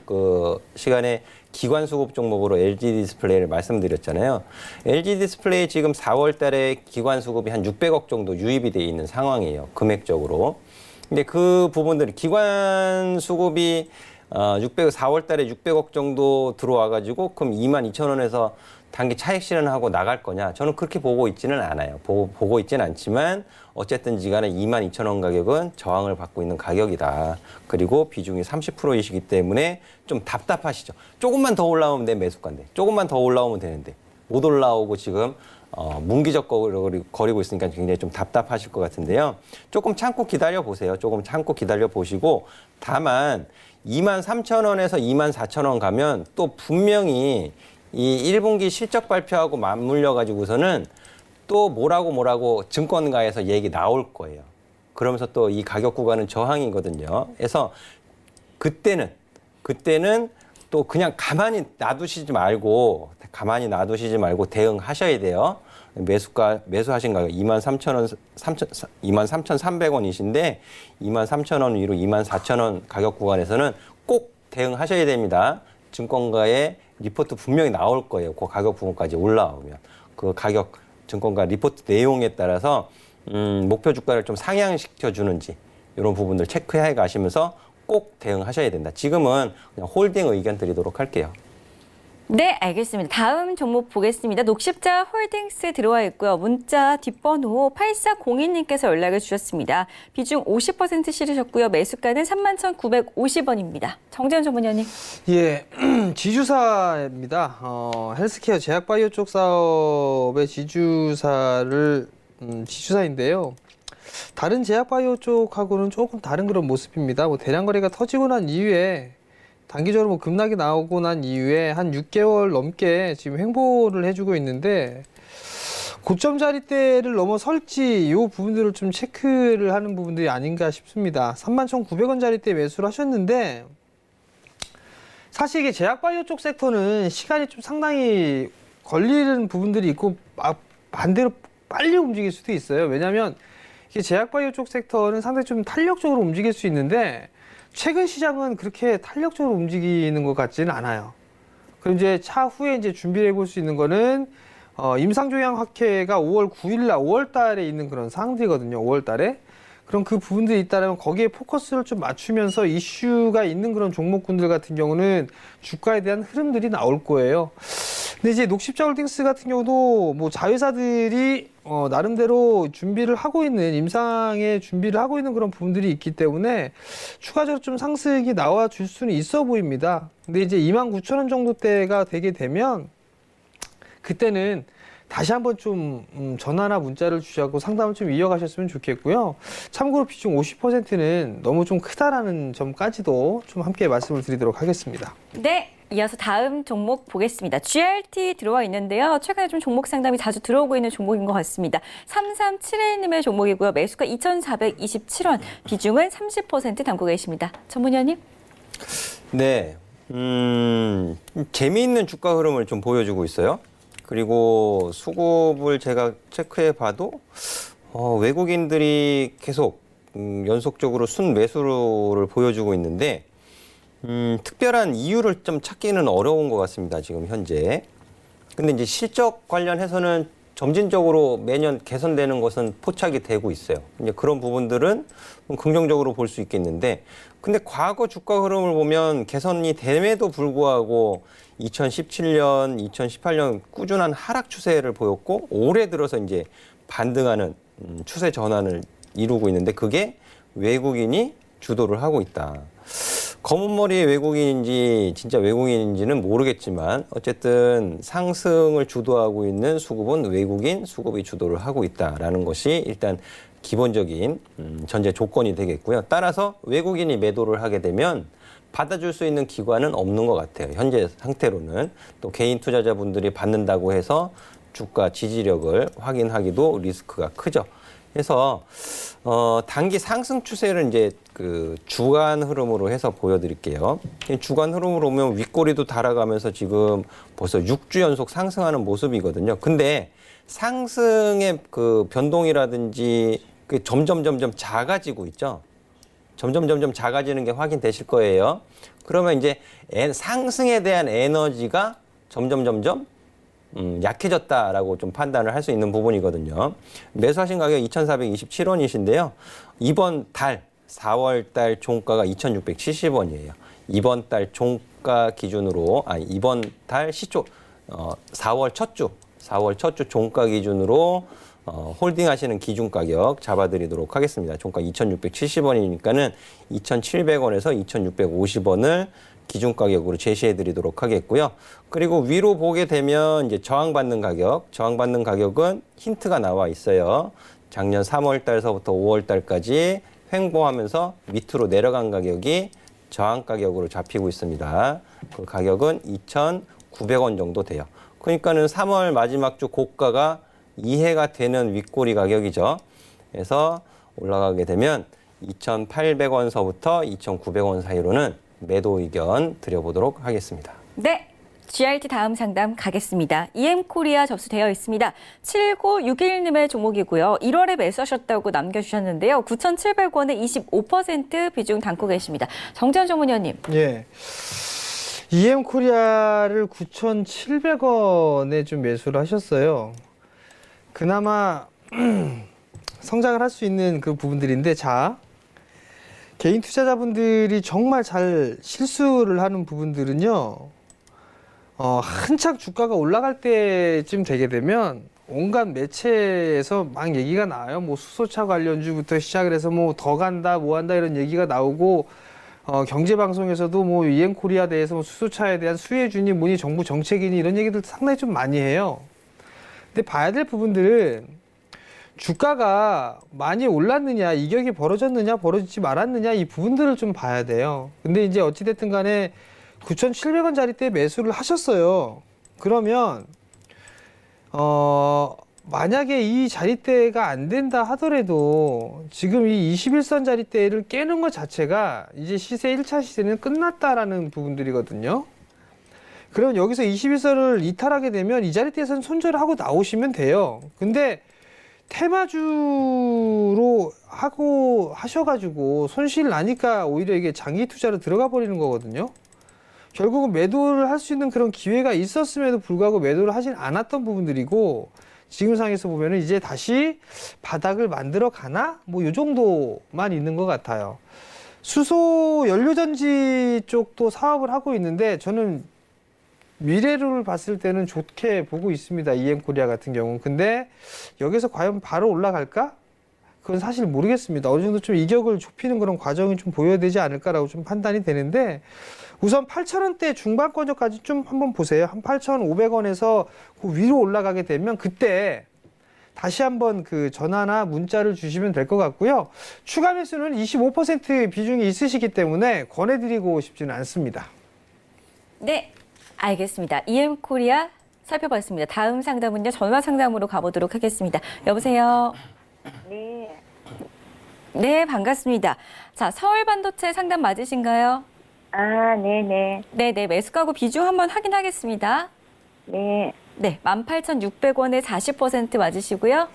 시간에 기관 수급 종목으로 LG 디스플레이를 말씀드렸잖아요. LG 디스플레이 지금 4월 달에 기관 수급이 한 600억 정도 유입이 돼 있는 상황이에요. 금액적으로. 근데 그 부분들이 기관 수급이 4월 달에 600억 정도 들어와가지고 그럼 22,000원에서 단기 차익 실현하고 나갈 거냐? 저는 그렇게 보고 있지는 않아요. 보고 있지는 않지만 어쨌든지 간에 22,000원 가격은 저항을 받고 있는 가격이다. 그리고 비중이 30%이시기 때문에 좀 답답하시죠. 조금만 더 올라오면 내 매수가인데 조금만 더 올라오면 되는데 못 올라오고 지금 뭉기적거리고 있으니까 굉장히 좀 답답하실 것 같은데요. 조금 참고 기다려 보세요. 조금 참고 기다려 보시고 다만 23,000원에서 24,000원 가면 또 분명히 이 1분기 실적 발표하고 맞물려 가지고서는 또 뭐라고 증권가에서 얘기 나올 거예요. 그러면서 또 이 가격 구간은 저항이거든요. 그래서 그때는 또 그냥 가만히 놔두시지 말고 대응하셔야 돼요. 매수하신 가격 23,300원이신데 23,000원 위로 24,000원 가격 구간에서는 꼭 대응하셔야 됩니다. 증권가의 리포트 분명히 나올 거예요. 그 가격 부분까지 올라오면 그 가격 증권가 리포트 내용에 따라서 목표 주가를 좀 상향시켜 주는지 이런 부분들 체크해 가시면서 꼭 대응하셔야 된다. 지금은 그냥 홀딩 의견 드리도록 할게요. 네, 알겠습니다. 다음 종목 보겠습니다. 녹십자 홀딩스 들어와 있고요. 문자 뒷번호 8402님께서 연락을 주셨습니다. 비중 50% 실으셨고요. 매수가는 31,950원입니다. 정재훈 전문위원님. 예, 지주사입니다. 헬스케어 제약바이오 쪽 사업의 지주사인데요. 다른 제약바이오 쪽하고는 조금 다른 그런 모습입니다. 뭐 대량 거래가 터지고 난 이후에 단기적으로 뭐 급락이 나오고 난 이후에 한 6개월 넘게 지금 횡보를 해주고 있는데 고점 자리대를 넘어설지 이 부분들을 좀 체크를 하는 부분들이 아닌가 싶습니다. 31,900원 자리대 매수를 하셨는데 사실 이게 제약바이오 쪽 섹터는 시간이 좀 상당히 걸리는 부분들이 있고 반대로 빨리 움직일 수도 있어요. 왜냐하면 이게 제약바이오 쪽 섹터는 상당히 좀 탄력적으로 움직일 수 있는데 최근 시장은 그렇게 탄력적으로 움직이는 것 같지는 않아요. 그럼 이제 차후에 이제 준비를 해볼 수 있는 거는 임상조약학회가 5월 9일 날 5월 달에 있는 그런 사항들이거든요. 5월 달에. 그럼 그 부분들이 있다면 거기에 포커스를 좀 맞추면서 이슈가 있는 그런 종목군들 같은 경우는 주가에 대한 흐름들이 나올 거예요. 근데 이제 녹십자 홀딩스 같은 경우도 뭐 자회사들이 나름대로 준비를 하고 있는 임상의 준비를 하고 있는 그런 부분들이 있기 때문에 추가적으로 좀 상승이 나와 줄 수는 있어 보입니다. 근데 이제 29,000원 정도대가 되게 되면 그때는 다시 한번 좀 전화나 문자를 주셔서 상담을 좀 이어가셨으면 좋겠고요. 참고로 비중 50%는 너무 좀 크다라는 점까지도 좀 함께 말씀을 드리도록 하겠습니다. 네. 이어서 다음 종목 보겠습니다. GRT 들어와 있는데요. 최근에 좀 종목 상담이 자주 들어오고 있는 종목인 것 같습니다. 3371님의 종목이고요. 매수가 2,427원, 비중은 30% 담고 계십니다. 전문위원님. 네, 재미있는 주가 흐름을 좀 보여주고 있어요. 그리고 수급을 제가 체크해 봐도 외국인들이 계속 연속적으로 순매수를 보여주고 있는데 특별한 이유를 좀 찾기는 어려운 것 같습니다. 지금 현재. 근데 이제 실적 관련해서는 점진적으로 매년 개선되는 것은 포착이 되고 있어요. 이제 그런 부분들은 긍정적으로 볼 수 있겠는데, 근데 과거 주가 흐름을 보면 개선이 됨에도 불구하고 2017년, 2018년 꾸준한 하락 추세를 보였고 올해 들어서 이제 반등하는 추세 전환을 이루고 있는데 그게 외국인이 주도를 하고 있다. 검은 머리의 외국인인지 진짜 외국인인지는 모르겠지만 어쨌든 상승을 주도하고 있는 수급은 외국인 수급이 주도를 하고 있다라는 것이 일단 기본적인 전제 조건이 되겠고요. 따라서 외국인이 매도를 하게 되면 받아줄 수 있는 기관은 없는 것 같아요. 현재 상태로는. 또 개인 투자자분들이 받는다고 해서 주가 지지력을 확인하기도 리스크가 크죠. 그래서 단기 상승 추세를 이제 그 주간 흐름으로 해서 보여드릴게요. 주간 흐름으로 보면 윗꼬리도 달아가면서 지금 벌써 6주 연속 상승하는 모습이거든요. 근데 상승의 그 변동이라든지 그 점점 작아지고 있죠. 점점 작아지는 게 확인되실 거예요. 그러면 이제 상승에 대한 에너지가 점점 약해졌다라고 좀 판단을 할 수 있는 부분이거든요. 매수하신 가격 2,427원이신데요. 이번 달 4월 달 종가가 2,670원이에요. 이번 달 종가 기준으로 이번 달 시초 4월 첫 주 종가 기준으로 홀딩하시는 기준 가격 잡아드리도록 하겠습니다. 종가 2,670원이니까는 2,700원에서 2,650원을 기준 가격으로 제시해 드리도록 하겠고요. 그리고 위로 보게 되면 이제 저항받는 가격은 힌트가 나와 있어요. 작년 3월 달서부터 5월 달까지 횡보하면서 밑으로 내려간 가격이 저항 가격으로 잡히고 있습니다. 그 가격은 2,900원 정도 돼요. 그러니까는 3월 마지막 주 고가가 이해가 되는 윗꼬리 가격이죠. 그래서 올라가게 되면 2,800원서부터 2,900원 사이로는 매도 의견 드려보도록 하겠습니다. 네. GRT 다음 상담 가겠습니다. EM코리아 접수되어 있습니다. 7961님의 종목이고요. 1월에 매수하셨다고 남겨주셨는데요. 9,700원에 25% 비중 담고 계십니다. 정재훈 전문위원님. 예. EM코리아를 9,700원에 좀 매수를 하셨어요. 그나마 성장을 할 수 있는 그 부분들인데, 자, 개인 투자자분들이 정말 잘 실수를 하는 부분들은요, 한창 주가가 올라갈 때쯤 되게 되면 온갖 매체에서 막 얘기가 나와요. 뭐 수소차 관련주부터 시작을 해서 뭐 더 간다, 뭐 한다 이런 얘기가 나오고 경제 방송에서도 뭐 이엔코리아 대해서 뭐 수소차에 대한 수혜주니 뭐니 정부 정책이니 이런 얘기들 상당히 좀 많이 해요. 근데 봐야 될 부분들은 주가가 많이 올랐느냐, 이격이 벌어졌느냐, 벌어지지 말았느냐 이 부분들을 좀 봐야 돼요. 근데 이제 어찌됐든 간에 9,700원짜리 때 매수를 하셨어요. 그러면 만약에 이 자리대가 안 된다 하더라도 지금 이 21선 자리대를 깨는 것 자체가 이제 시세 1차 시세는 끝났다라는 부분들이거든요. 그럼 여기서 21선을 이탈하게 되면 이 자리대에서는 손절을 하고 나오시면 돼요. 근데 테마주로 하셔가지고 손실 나니까 오히려 이게 장기 투자로 들어가 버리는 거거든요. 결국은 매도를 할 수 있는 그런 기회가 있었음에도 불구하고 매도를 하진 않았던 부분들이고 지금 상에서 보면은 이제 다시 바닥을 만들어 가나? 뭐 요 정도만 있는 것 같아요. 수소 연료전지 쪽도 사업을 하고 있는데 저는 미래를 봤을 때는 좋게 보고 있습니다. 이엠코리아 같은 경우는. 근데 여기서 과연 바로 올라갈까? 그건 사실 모르겠습니다. 어느 정도 좀 이격을 좁히는 그런 과정이 좀 보여야 되지 않을까라고 좀 판단이 되는데 우선 8,000원대 중반권까지 좀 한번 보세요. 한 8,500원에서 그 위로 올라가게 되면 그때 다시 한번 그 전화나 문자를 주시면 될 것 같고요. 추가 매수는 25% 비중이 있으시기 때문에 권해드리고 싶지는 않습니다. 네, 알겠습니다. 이엠코리아 살펴봤습니다. 다음 상담은요. 전화 상담으로 가보도록 하겠습니다. 여보세요. 네. 네, 반갑습니다. 자, 서울반도체 상담 맞으신가요? 아, 네네. 네네, 매수가구 비중 한번 확인하겠습니다. 네. 네, 18,600원에 40% 맞으시고요.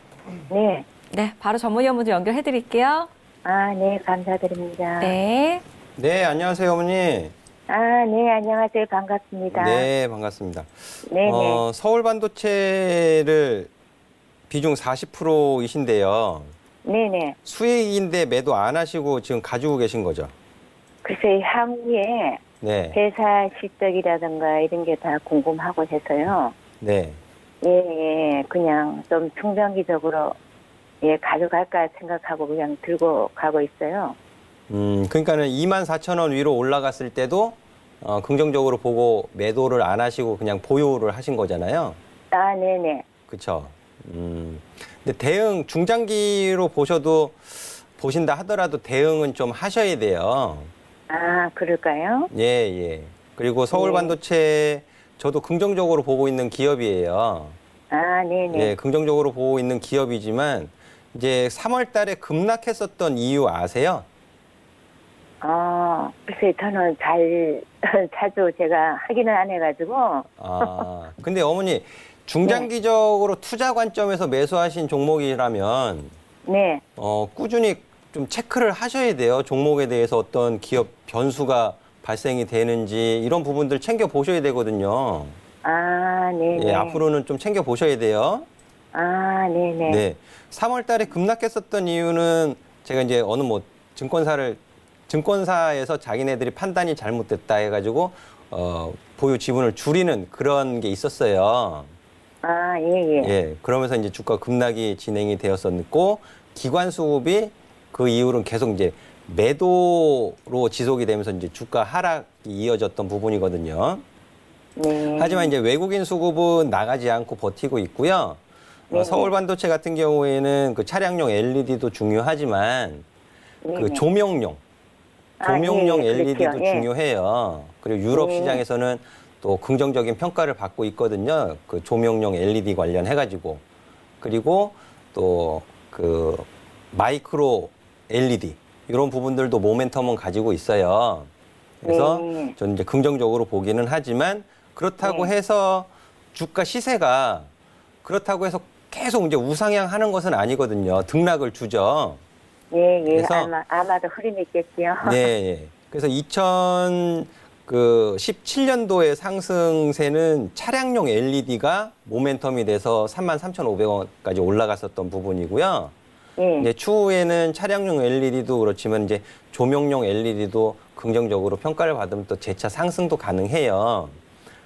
네. 네, 바로 전문위원분들 연결해드릴게요. 아, 네. 감사드립니다. 네. 네, 안녕하세요, 어머니. 아, 네. 안녕하세요. 반갑습니다. 네, 반갑습니다. 네네. 서울 반도체를 비중 40%이신데요. 네네. 수익인데 매도 안 하시고 지금 가지고 계신 거죠? 글쎄, 향후에 네. 회사 실적이라든가 이런 게 다 궁금하고 해서요. 네. 예, 예. 그냥 좀 중장기적으로 예, 가져갈까 생각하고 그냥 들고 가고 있어요. 그러니까는 24,000원 위로 올라갔을 때도 긍정적으로 보고 매도를 안 하시고 그냥 보유를 하신 거잖아요. 아, 네네. 그렇죠. 근데 대응 중장기로 보신다 하더라도 대응은 좀 하셔야 돼요. 아, 그럴까요? 예, 예. 그리고 서울 반도체 저도 긍정적으로 보고 있는 기업이에요. 아, 네네. 예, 긍정적으로 보고 있는 기업이지만 이제 3월 달에 급락했었던 이유 아세요? 글쎄, 저는 자주 제가 확인을 안 해가지고. 근데 어머니 중장기적으로 투자 관점에서 매수하신 종목이라면 네. 꾸준히 좀 체크를 하셔야 돼요. 종목에 대해서 어떤 기업 변수가 발생이 되는지 이런 부분들 챙겨 보셔야 되거든요. 아, 네네. 예, 앞으로는 좀 챙겨 보셔야 돼요. 아, 네네. 네. 3월 달에 급락했었던 이유는 제가 이제 어느 뭐 증권사에서 자기네들이 판단이 잘못됐다 해가지고 보유 지분을 줄이는 그런 게 있었어요. 아, 예, 예. 예. 그러면서 이제 주가 급락이 진행이 되었었고 기관 수급이 그 이후로는 계속 이제 매도로 지속이 되면서 이제 주가 하락이 이어졌던 부분이거든요. 네. 하지만 이제 외국인 수급은 나가지 않고 버티고 있고요. 서울 반도체 같은 경우에는 그 차량용 LED도 중요하지만 그 조명용 예, LED도 그렇죠. 예. 중요해요. 그리고 유럽 시장에서는 또 긍정적인 평가를 받고 있거든요. 그 조명용 LED 관련해가지고. 그리고 또 그 마이크로 LED 이런 부분들도 모멘텀은 가지고 있어요. 그래서 네. 저는 이제 긍정적으로 보기는 하지만 그렇다고 해서 주가 시세가 그렇다고 해서 계속 이제 우상향 하는 것은 아니거든요. 등락을 주죠. 예, 예. 그래서- 아마도 흐름이 있겠지요. 네. 예. 그래서 2017년도의 상승세는 차량용 LED가 모멘텀이 돼서 33,500원까지 올라갔었던 부분이고요. 예. 이제 추후에는 차량용 LED도 그렇지만 이제 조명용 LED도 긍정적으로 평가를 받으면 또 재차 상승도 가능해요.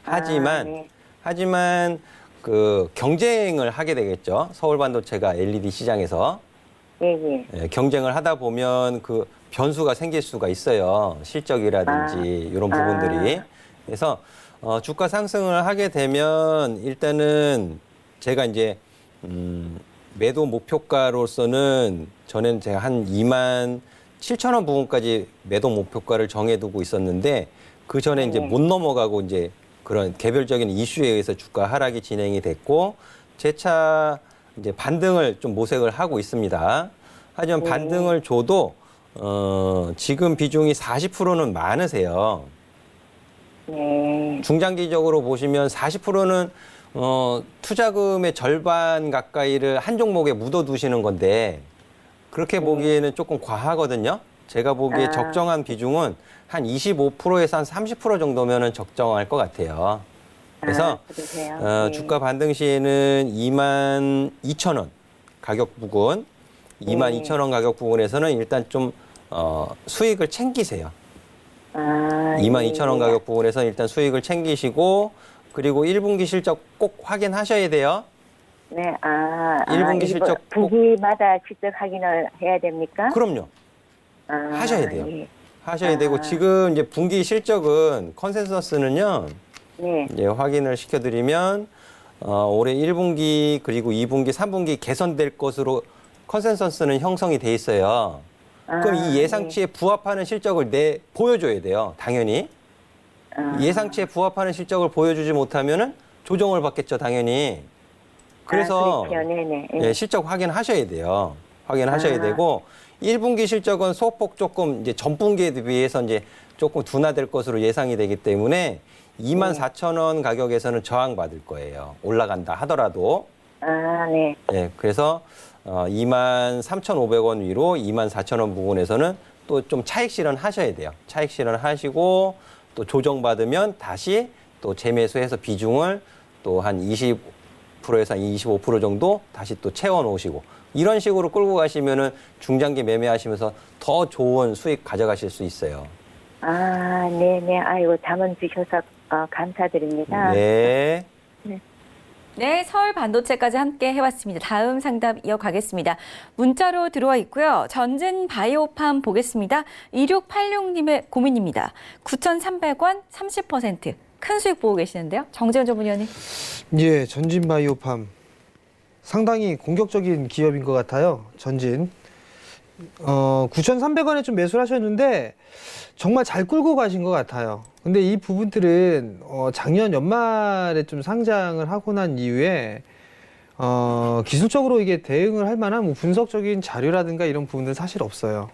하지만 네. 그 경쟁을 하게 되겠죠. 서울 반도체가 LED 시장에서 예, 예. 경쟁을 하다 보면 그 변수가 생길 수가 있어요. 실적이라든지 이런 부분들이. 그래서 주가 상승을 하게 되면 일단은 제가 이제 매도 목표가로서는 저는 제가 한 27,000원 부분까지 매도 목표가를 정해두고 있었는데 그 전에 이제 못 넘어가고 이제 그런 개별적인 이슈에 의해서 주가 하락이 진행이 됐고 재차 이제 반등을 좀 모색을 하고 있습니다. 하지만 반등을 줘도 지금 비중이 40%는 많으세요. 네. 중장기적으로 보시면 40%는 투자금의 절반 가까이를 한 종목에 묻어두시는 건데 그렇게 보기에는 조금 과하거든요. 제가 보기에 적정한 비중은 한 25%에서 한 30% 정도면은 적정할 것 같아요. 그래서 그러세요? 네. 주가 반등 시에는 22,000원 가격 부근, 22,000원 가격 부근에서는 일단 좀 수익을 챙기세요. 22,000원 네. 가격 부근에서 일단 수익을 챙기시고 그리고 1분기 실적 꼭 확인하셔야 돼요. 네, 1분기 실적 꼭- 분기마다 실적 확인을 해야 됩니까? 그럼요. 아, 하셔야 돼요. 예. 하셔야 되고 지금 이제 분기 실적은 컨센서스는요. 네. 이제 확인을 시켜드리면 올해 1분기 그리고 2분기, 3분기 개선될 것으로 컨센서스는 형성이 돼 있어요. 그럼 이 예상치에 부합하는 실적을 보여줘야 돼요. 당연히. 예상치에 부합하는 실적을 보여주지 못하면은 조정을 받겠죠, 당연히. 그래서 그렇죠. 네네. 예, 실적 확인하셔야 돼요. 확인하셔야 되고 1분기 실적은 소폭 조금 이제 전분기에 비해서 이제 조금 둔화될 것으로 예상이 되기 때문에 24,000원 가격에서는 저항받을 거예요. 올라간다 하더라도. 네. 예, 그래서 23,500원 위로 24,000원 부분에서는 또 좀 차익 실현하셔야 돼요. 차익 실현하시고 또 조정받으면 다시 또 재매수해서 비중을 또 한 20%에서 한 25% 정도 다시 또 채워 놓으시고 이런 식으로 끌고 가시면은 중장기 매매하시면서 더 좋은 수익 가져가실 수 있어요. 네네. 아이고, 잠은 주셔서 감사드립니다. 네. 네, 서울 반도체까지 함께 해왔습니다. 다음 상담 이어가겠습니다. 문자로 들어와 있고요. 전진 바이오팜 보겠습니다. 2686님의 고민입니다. 9,300원 30%. 큰 수익 보고 계시는데요. 정재훈 전문위원님. 예, 전진바이오팜 상당히 공격적인 기업인 것 같아요. 전진 9,300원에 좀 매수를 하셨는데 정말 잘 끌고 가신 것 같아요. 근데 이 부분들은 작년 연말에 좀 상장을 하고 난 이후에 기술적으로 이게 대응을 할 만한 뭐 분석적인 자료라든가 이런 부분들은 사실 없어요.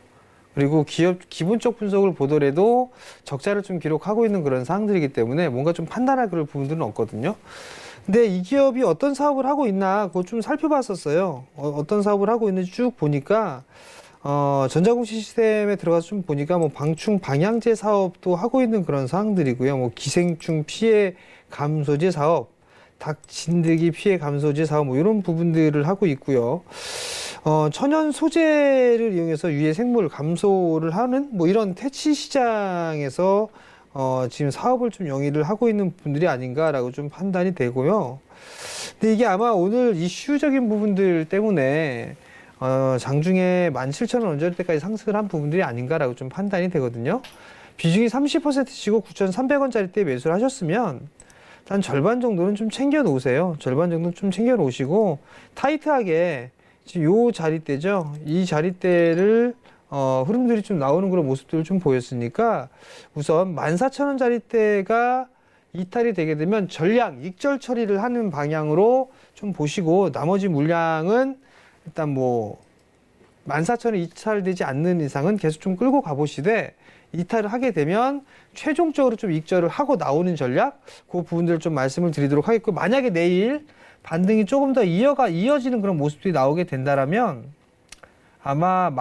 그리고 기본적 분석을 보더라도 적자를 좀 기록하고 있는 그런 상황들이기 때문에 뭔가 좀 판단할 그럴 부분들은 없거든요. 근데 이 기업이 어떤 사업을 하고 있나 그거 좀 살펴봤었어요. 어떤 사업을 하고 있는지 쭉 보니까 전자공시 시스템에 들어가서 좀 보니까 뭐 방충 방향제 사업도 하고 있는 그런 사항들이고요. 뭐 기생충 피해 감소제 사업, 닭 진드기 피해 감소제 사업 뭐 이런 부분들을 하고 있고요. 천연 소재를 이용해서 유해 생물 감소를 하는 뭐 이런 퇴치 시장에서 지금 사업을 좀 영위를 하고 있는 분들이 아닌가라고 좀 판단이 되고요. 근데 이게 아마 오늘 이슈적인 부분들 때문에 장중에 17,000원 언저리때까지 상승을 한 부분들이 아닌가라고 좀 판단이 되거든요. 비중이 30%치고 9,300원짜리 때 매수를 하셨으면 한 절반 정도는 좀 챙겨 놓으세요. 절반 정도는 좀 챙겨 놓으시고 타이트하게 지금 요 자리대죠. 이 자리대를 흐름들이 좀 나오는 그런 모습들을 좀 보였으니까 우선 14,000원짜리대가 이탈이 되게 되면 전량 익절 처리를 하는 방향으로 좀 보시고 나머지 물량은 일단 뭐 14,000원 이탈되지 않는 이상은 계속 좀 끌고 가보시되 이탈을 하게 되면 최종적으로 좀 익절을 하고 나오는 전략 그 부분들을 좀 말씀을 드리도록 하겠고 만약에 내일 반등이 조금 더 이어지는 그런 모습들이 나오게 된다라면 아마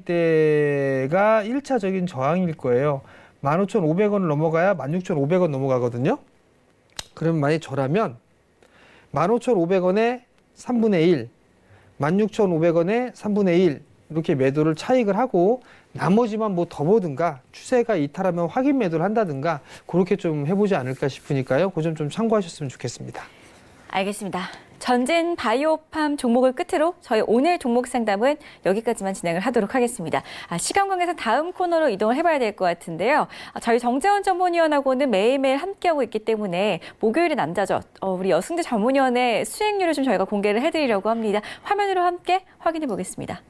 15,500원짜리대가 1차적인 저항일 거예요. 15,500원을 넘어가야 16,500원 넘어가거든요. 그럼 만약에 저라면 15,500원에 3분의 1, 16,500원에 3분의 1 이렇게 매도를 차익을 하고 나머지만 뭐 더 보든가 추세가 이탈하면 확인 매도를 한다든가 그렇게 좀 해보지 않을까 싶으니까요. 그 점 좀 참고하셨으면 좋겠습니다. 알겠습니다. 전진 바이오팜 종목을 끝으로 저희 오늘 종목 상담은 여기까지만 진행을 하도록 하겠습니다. 시간 관계상 다음 코너로 이동을 해봐야 될 것 같은데요. 저희 정재원 전문위원하고는 매일매일 함께하고 있기 때문에 목요일에 남자죠. 우리 여승재 전문위원의 수익률을 좀 저희가 공개를 해드리려고 합니다. 화면으로 함께 확인해 보겠습니다.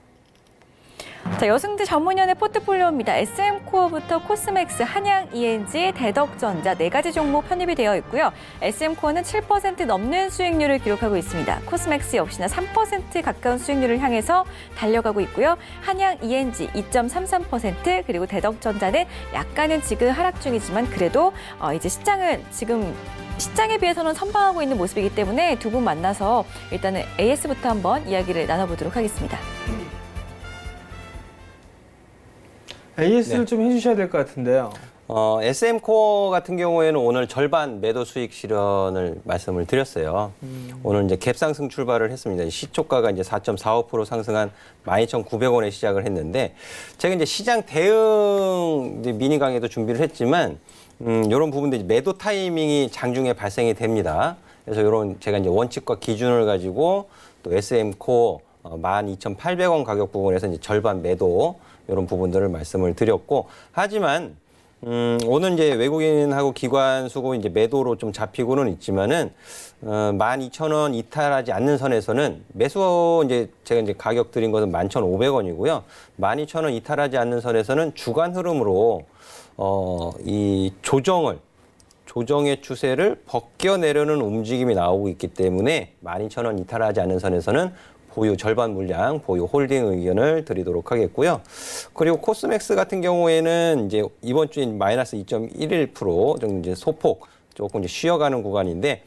자, 여승재 전문위원의 포트폴리오입니다. SM코어부터 코스맥스, 한양 ENG, 대덕전자 4가지 종목 편입이 되어 있고요. SM코어는 7% 넘는 수익률을 기록하고 있습니다. 코스맥스 역시나 3% 가까운 수익률을 향해서 달려가고 있고요. 한양 ENG 2.33%, 그리고 대덕전자는 약간은 지금 하락 중이지만 그래도 이제 시장은 지금 시장에 비해서는 선방하고 있는 모습이기 때문에 두 분 만나서 일단은 AS부터 한번 이야기를 나눠보도록 하겠습니다. AS를 네. 좀 해주셔야 될 것 같은데요. SM코어 같은 경우에는 오늘 절반 매도 수익 실현을 말씀을 드렸어요. 오늘 이제 갭상승 출발을 했습니다. 시초가가 이제 4.45% 상승한 12,900원에 시작을 했는데, 제가 이제 시장 대응 이제 미니 강의도 준비를 했지만, 이런 부분들 이제 매도 타이밍이 장중에 발생이 됩니다. 그래서 이런 제가 이제 원칙과 기준을 가지고 또 SM코어 12,800원 가격 부분에서 이제 절반 매도 이런 부분들을 말씀을 드렸고, 하지만 오늘 이제 외국인하고 기관 수고 이제 매도로 좀 잡히고는 있지만은 12,000원 이탈하지 않는 선에서는 매수 이제 제가 이제 가격 드린 것은 11,500원이고요. 12,000원 이탈하지 않는 선에서는 주간 흐름으로 이 조정의 추세를 벗겨내려는 움직임이 나오고 있기 때문에 12,000원 이탈하지 않는 선에서는 보유 절반 물량, 보유 홀딩 의견을 드리도록 하겠고요. 그리고 코스맥스 같은 경우에는 이제 이번 주에 마이너스 2.11% 정도 이제 소폭 조금 이제 쉬어가는 구간인데,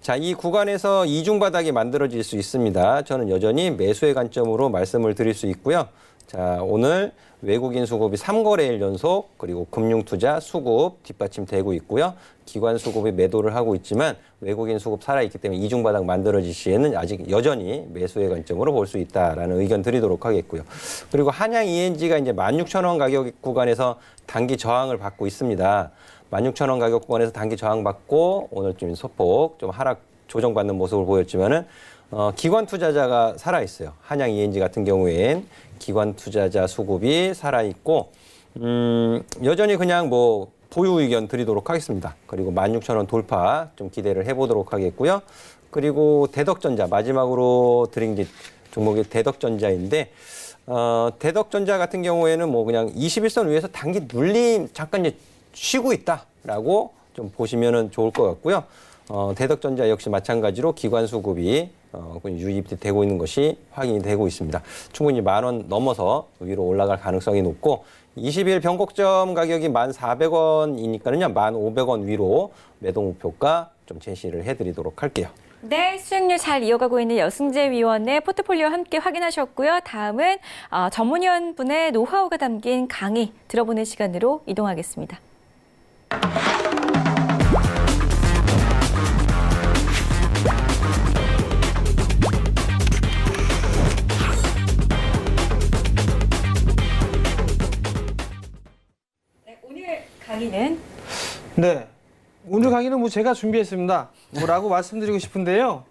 자, 이 구간에서 이중 바닥이 만들어질 수 있습니다. 저는 여전히 매수의 관점으로 말씀을 드릴 수 있고요. 자, 오늘 외국인 수급이 3거래일 연속, 그리고 금융투자 수급 뒷받침되고 있고요. 기관 수급이 매도를 하고 있지만 외국인 수급 살아있기 때문에 이중바닥 만들어질 시에는 아직 여전히 매수의 관점으로 볼 수 있다라는 의견 드리도록 하겠고요. 그리고 한양 ENG가 이제 16,000원 가격 구간에서 단기 저항을 받고 있습니다. 16,000원 가격 구간에서 단기 저항 받고 오늘 좀 소폭 좀 하락 조정받는 모습을 보였지만은 기관 투자자가 살아있어요. 한양 ENG 같은 경우엔 기관 투자자 수급이 살아있고, 여전히 그냥 뭐 보유 의견 드리도록 하겠습니다. 그리고 16,000원 돌파 좀 기대를 해보도록 하겠고요. 그리고 대덕전자, 마지막으로 드린 게 종목이 대덕전자인데, 대덕전자 같은 경우에는 뭐 그냥 21선 위에서 단기 눌림 잠깐 이제 쉬고 있다라고 좀 보시면은 좋을 것 같고요. 대덕전자 역시 마찬가지로 기관 수급이 유입되고 있는 것이 확인이 되고 있습니다. 충분히 10,000원 넘어서 위로 올라갈 가능성이 높고, 20일 변곡점 가격이 1,400원이니까는요, 1,500원 위로 매도 목표가 좀 제시를 해드리도록 할게요. 네, 수익률 잘 이어가고 있는 여승재 위원의 포트폴리오 함께 확인하셨고요. 다음은 전문위원분의 노하우가 담긴 강의 들어보는 시간으로 이동하겠습니다. 오늘 강의는 네. 오늘 강의는 뭐 제가 준비했습니다. 뭐라고 말씀드리고 싶은데요.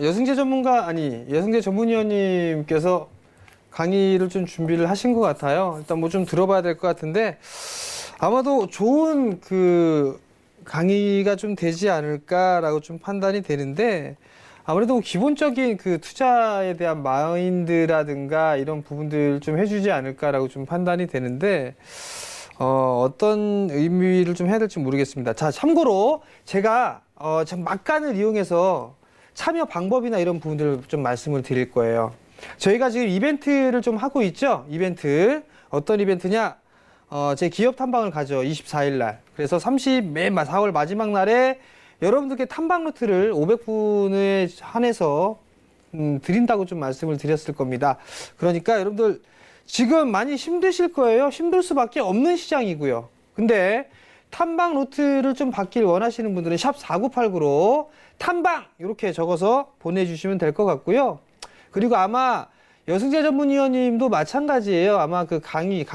여승재 전문위원님께서 강의를 좀 준비를 하신 것 같아요. 일단 뭐 좀 들어봐야 될 것 같은데, 아마도 좋은 그 강의가 좀 되지 않을까라고 좀 판단이 되는데, 아무래도 기본적인 그 투자에 대한 마인드라든가 이런 부분들 좀 해주지 않을까라고 좀 판단이 되는데, 어떤 의미를 좀 해야 될지 모르겠습니다. 자, 참고로 제가 참 막간을 이용해서 참여 방법이나 이런 부분들을 좀 말씀을 드릴 거예요. 저희가 지금 이벤트를 좀 하고 있죠. 이벤트. 어떤 이벤트냐? 제 기업 탐방을 가죠. 24일 날. 그래서 4월 마지막 날에 여러분들께 탐방 루트를 500분에 한해서 드린다고 좀 말씀을 드렸을 겁니다. 그러니까 여러분들 지금 많이 힘드실 거예요. 힘들 수밖에 없는 시장이고요. 근데 탐방 루트를 좀 받길 원하시는 분들은 샵 4989로 탐방 이렇게 적어서 보내주시면 될 것 같고요. 그리고 아마 여승재 전문위원님도 마찬가지예요. 아마 그 강의,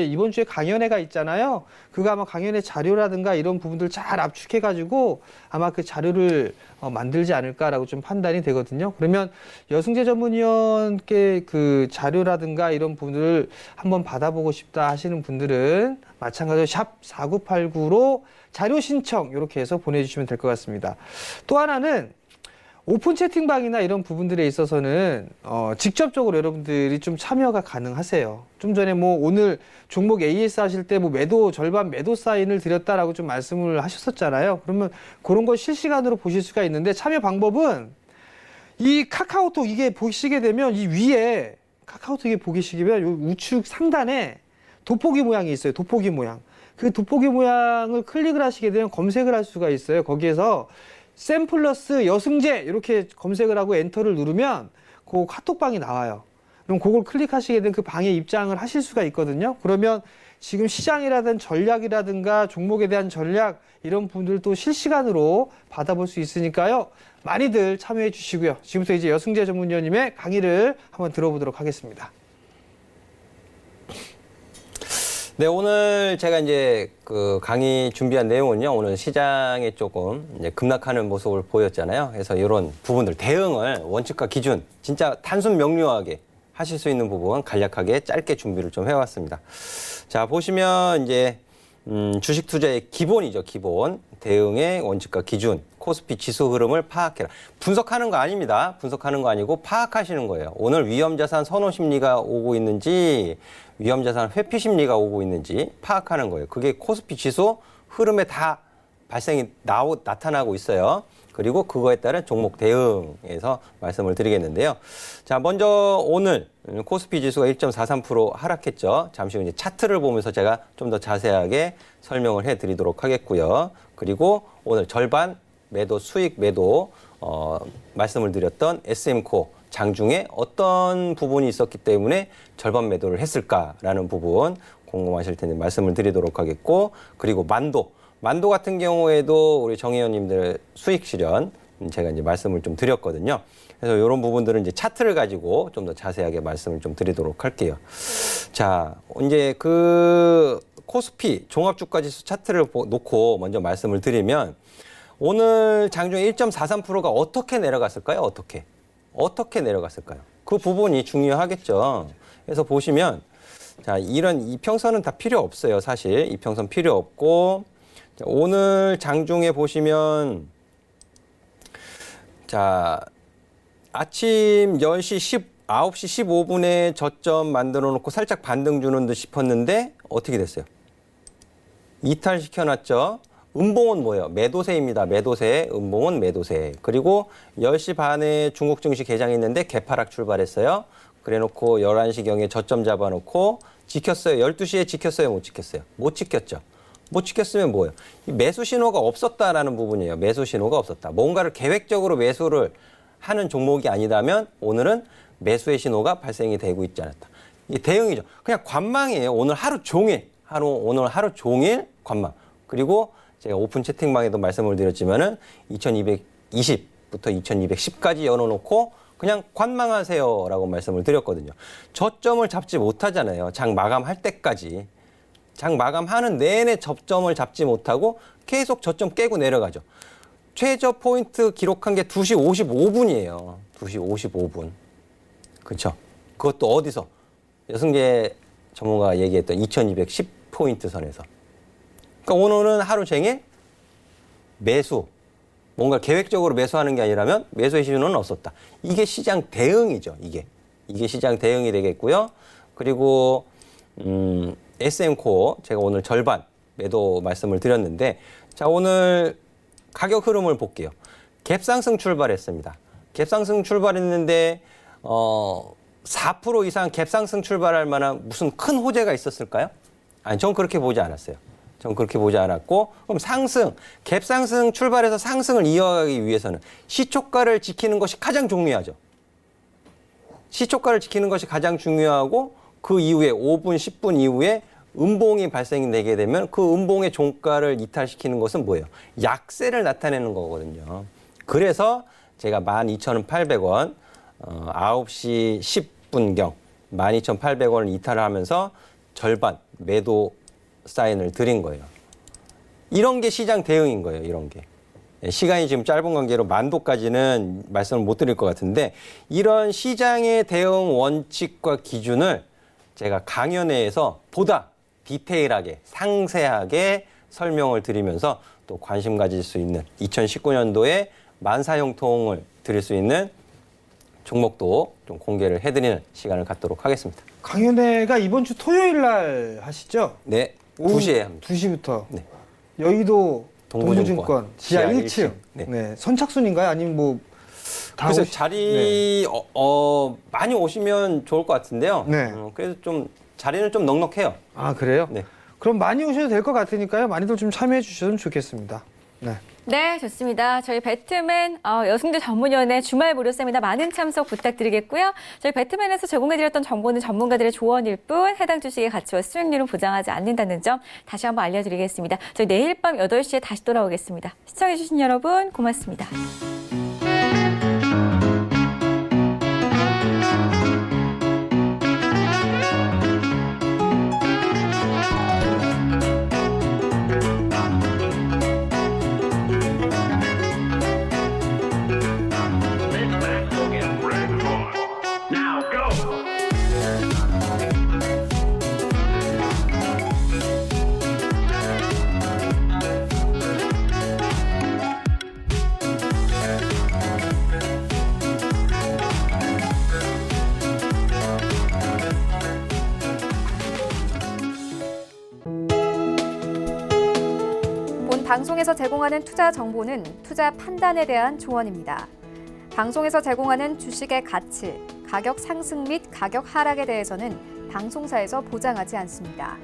이번 주에 강연회가 있잖아요. 그거 아마 강연회 자료라든가 이런 부분들 잘 압축해가지고 아마 그 자료를 만들지 않을까라고 좀 판단이 되거든요. 그러면 여승재 전문위원께 그 자료라든가 이런 부분들을 한번 받아보고 싶다 하시는 분들은 마찬가지로 샵 4989로 자료 신청 이렇게 해서 보내주시면 될 것 같습니다. 또 하나는 오픈 채팅방이나 이런 부분들에 있어서는 직접적으로 여러분들이 좀 참여가 가능하세요. 좀 전에 뭐 오늘 종목 AS 하실 때 뭐 절반 매도 사인을 드렸다라고 좀 말씀을 하셨었잖아요. 그러면 그런 거 실시간으로 보실 수가 있는데 참여 방법은 이 카카오톡 이게 보시게 되면 이 위에 카카오톡에 보시면 요 우측 상단에 돋보기 모양이 있어요. 돋보기 모양. 그 돋보기 모양을 클릭을 하시게 되면 검색을 할 수가 있어요. 거기에서 샘플러스 여승재 이렇게 검색을 하고 엔터를 누르면 그 카톡방이 나와요. 그럼 그걸 클릭하시게 되면 그 방에 입장을 하실 수가 있거든요. 그러면 지금 시장이라든 전략이라든가 종목에 대한 전략 이런 부분들도 실시간으로 받아볼 수 있으니까요. 많이들 참여해 주시고요. 지금부터 이제 여승재 전문위원님의 강의를 한번 들어보도록 하겠습니다. 네, 오늘 제가 이제 그 강의 준비한 내용은요, 오늘 시장에 조금 이제 급락하는 모습을 보였잖아요. 그래서 이런 부분들, 대응을 원칙과 기준, 진짜 단순 명료하게 하실 수 있는 부분 간략하게 짧게 준비를 좀 해왔습니다. 자, 보시면 이제, 주식 투자의 기본이죠, 기본. 대응의 원칙과 기준, 코스피 지수 흐름을 파악해라. 분석하는 거 아닙니다. 분석하는 거 아니고 파악하시는 거예요. 오늘 위험자산 선호 심리가 오고 있는지, 위험자산 회피 심리가 오고 있는지 파악하는 거예요. 그게 코스피 지수 흐름에 다 발생이 나타나고 있어요. 그리고 그거에 따른 종목 대응에서 말씀을 드리겠는데요. 자, 먼저 오늘 코스피 지수가 1.43% 하락했죠. 잠시 후 이제 차트를 보면서 제가 좀 더 자세하게 설명을 해드리도록 하겠고요. 그리고 오늘 절반 매도 수익 매도 말씀을 드렸던 SM코 장중에 어떤 부분이 있었기 때문에 절반 매도를 했을까라는 부분 궁금하실 텐데 말씀을 드리도록 하겠고, 그리고 만도 같은 경우에도 우리 정 의원님들 수익 실현 제가 이제 말씀을 좀 드렸거든요. 그래서 이런 부분들은 이제 차트를 가지고 좀 더 자세하게 말씀을 좀 드리도록 할게요. 자, 이제 그 코스피 종합주가지수 차트를 놓고 먼저 말씀을 드리면 오늘 장중에 1.43%가 어떻게 내려갔을까요? 어떻게 내려갔을까요? 그 부분이 중요하겠죠. 그래서 보시면 자, 이런 이평선은 다 필요 없어요. 사실 이평선 필요 없고, 자, 오늘 장중에 보시면 자, 아침 9시 15분에 저점 만들어 놓고 살짝 반등 주는 듯 싶었는데 어떻게 됐어요? 이탈시켜놨죠. 음봉은 뭐예요? 매도세입니다. 매도세, 음봉은 매도세. 그리고 10시 반에 중국 증시 개장했는데 개파락 출발했어요. 그래놓고 11시경에 저점 잡아놓고 지켰어요. 12시에 지켰어요? 못 지켰어요? 못 지켰죠. 못 지켰으면 뭐예요? 이 매수 신호가 없었다라는 부분이에요. 매수 신호가 없었다. 뭔가를 계획적으로 매수를 하는 종목이 아니라면 오늘은 매수의 신호가 발생이 되고 있지 않았다. 이게 대응이죠. 그냥 관망이에요. 오늘 하루 종일 관망. 그리고 제가 오픈 채팅방에도 말씀을 드렸지만은 2220부터 2210까지 열어놓고 그냥 관망하세요라고 말씀을 드렸거든요. 저점을 잡지 못하잖아요. 장 마감할 때까지. 장 마감하는 내내 저점을 잡지 못하고 계속 저점 깨고 내려가죠. 최저 포인트 기록한 게 2시 55분이에요. 2시 55분. 그렇죠? 그것도 어디서? 여승재 전문가가 얘기했던 2210포인트 선에서. 그러니까 오늘은 하루 종일 매수, 뭔가 계획적으로 매수하는 게 아니라면 매수의 신호는 없었다. 이게 시장 대응이죠. 이게 시장 대응이 되겠고요. 그리고 SM코 제가 오늘 절반 매도 말씀을 드렸는데, 자, 오늘 가격 흐름을 볼게요. 갭상승 출발했습니다. 갭상승 출발했는데 4% 이상 갭상승 출발할 만한 무슨 큰 호재가 있었을까요? 아니, 전 그렇게 보지 않았어요. 전 그렇게 보지 않았고, 그럼 갭상승 출발해서 상승을 이어가기 위해서는 시초가를 지키는 것이 가장 중요하죠. 시초가를 지키는 것이 가장 중요하고, 그 이후에 5분, 10분 이후에 음봉이 발생이 되게 되면 그 음봉의 종가를 이탈시키는 것은 뭐예요? 약세를 나타내는 거거든요. 그래서 제가 12,800원 9시 30분경 12,800원을 이탈을 하면서 절반 매도 사인을 드린 거예요. 이런 게 시장 대응인 거예요. 이런 게. 시간이 지금 짧은 관계로 만도까지는 말씀을 못 드릴 것 같은데 이런 시장의 대응 원칙과 기준을 제가 강연회에서 보다 디테일하게 상세하게 설명을 드리면서 또 관심 가질 수 있는 2019년도에 만사형통을 드릴 수 있는 종목도 좀 공개를 해드리는 시간을 갖도록 하겠습니다. 강연회가 이번 주 토요일 날 하시죠? 네, 오후 2시에 합니다. 2시부터. 네. 여의도 동부증권, 동부증권 지하 1층. 1층. 네. 네. 선착순인가요? 아니면 뭐 다 그래서 오시- 자리 많이 오시면 좋을 것 같은데요. 네. 그래서 좀 자리는 좀 넉넉해요. 아, 그래요? 네. 그럼 많이 오셔도 될 것 같으니까요. 많이들 좀 참여해 주셨으면 좋겠습니다. 네. 네, 좋습니다. 저희 배트맨 여승재 전문위원회 주말 무료 세미나 많은 참석 부탁드리겠고요. 저희 배트맨에서 제공해드렸던 정보는 전문가들의 조언일 뿐 해당 주식의 가치와 수익률은 보장하지 않는다는 점 다시 한번 알려드리겠습니다. 저희 내일 밤 8시에 다시 돌아오겠습니다. 시청해주신 여러분 고맙습니다. Now go! 본 방송에서 제공하는 투자 정보는 투자 판단에 대한 조언입니다. 방송에서 제공하는 주식의 가치, 가격 상승 및 가격 하락에 대해서는 방송사에서 보장하지 않습니다.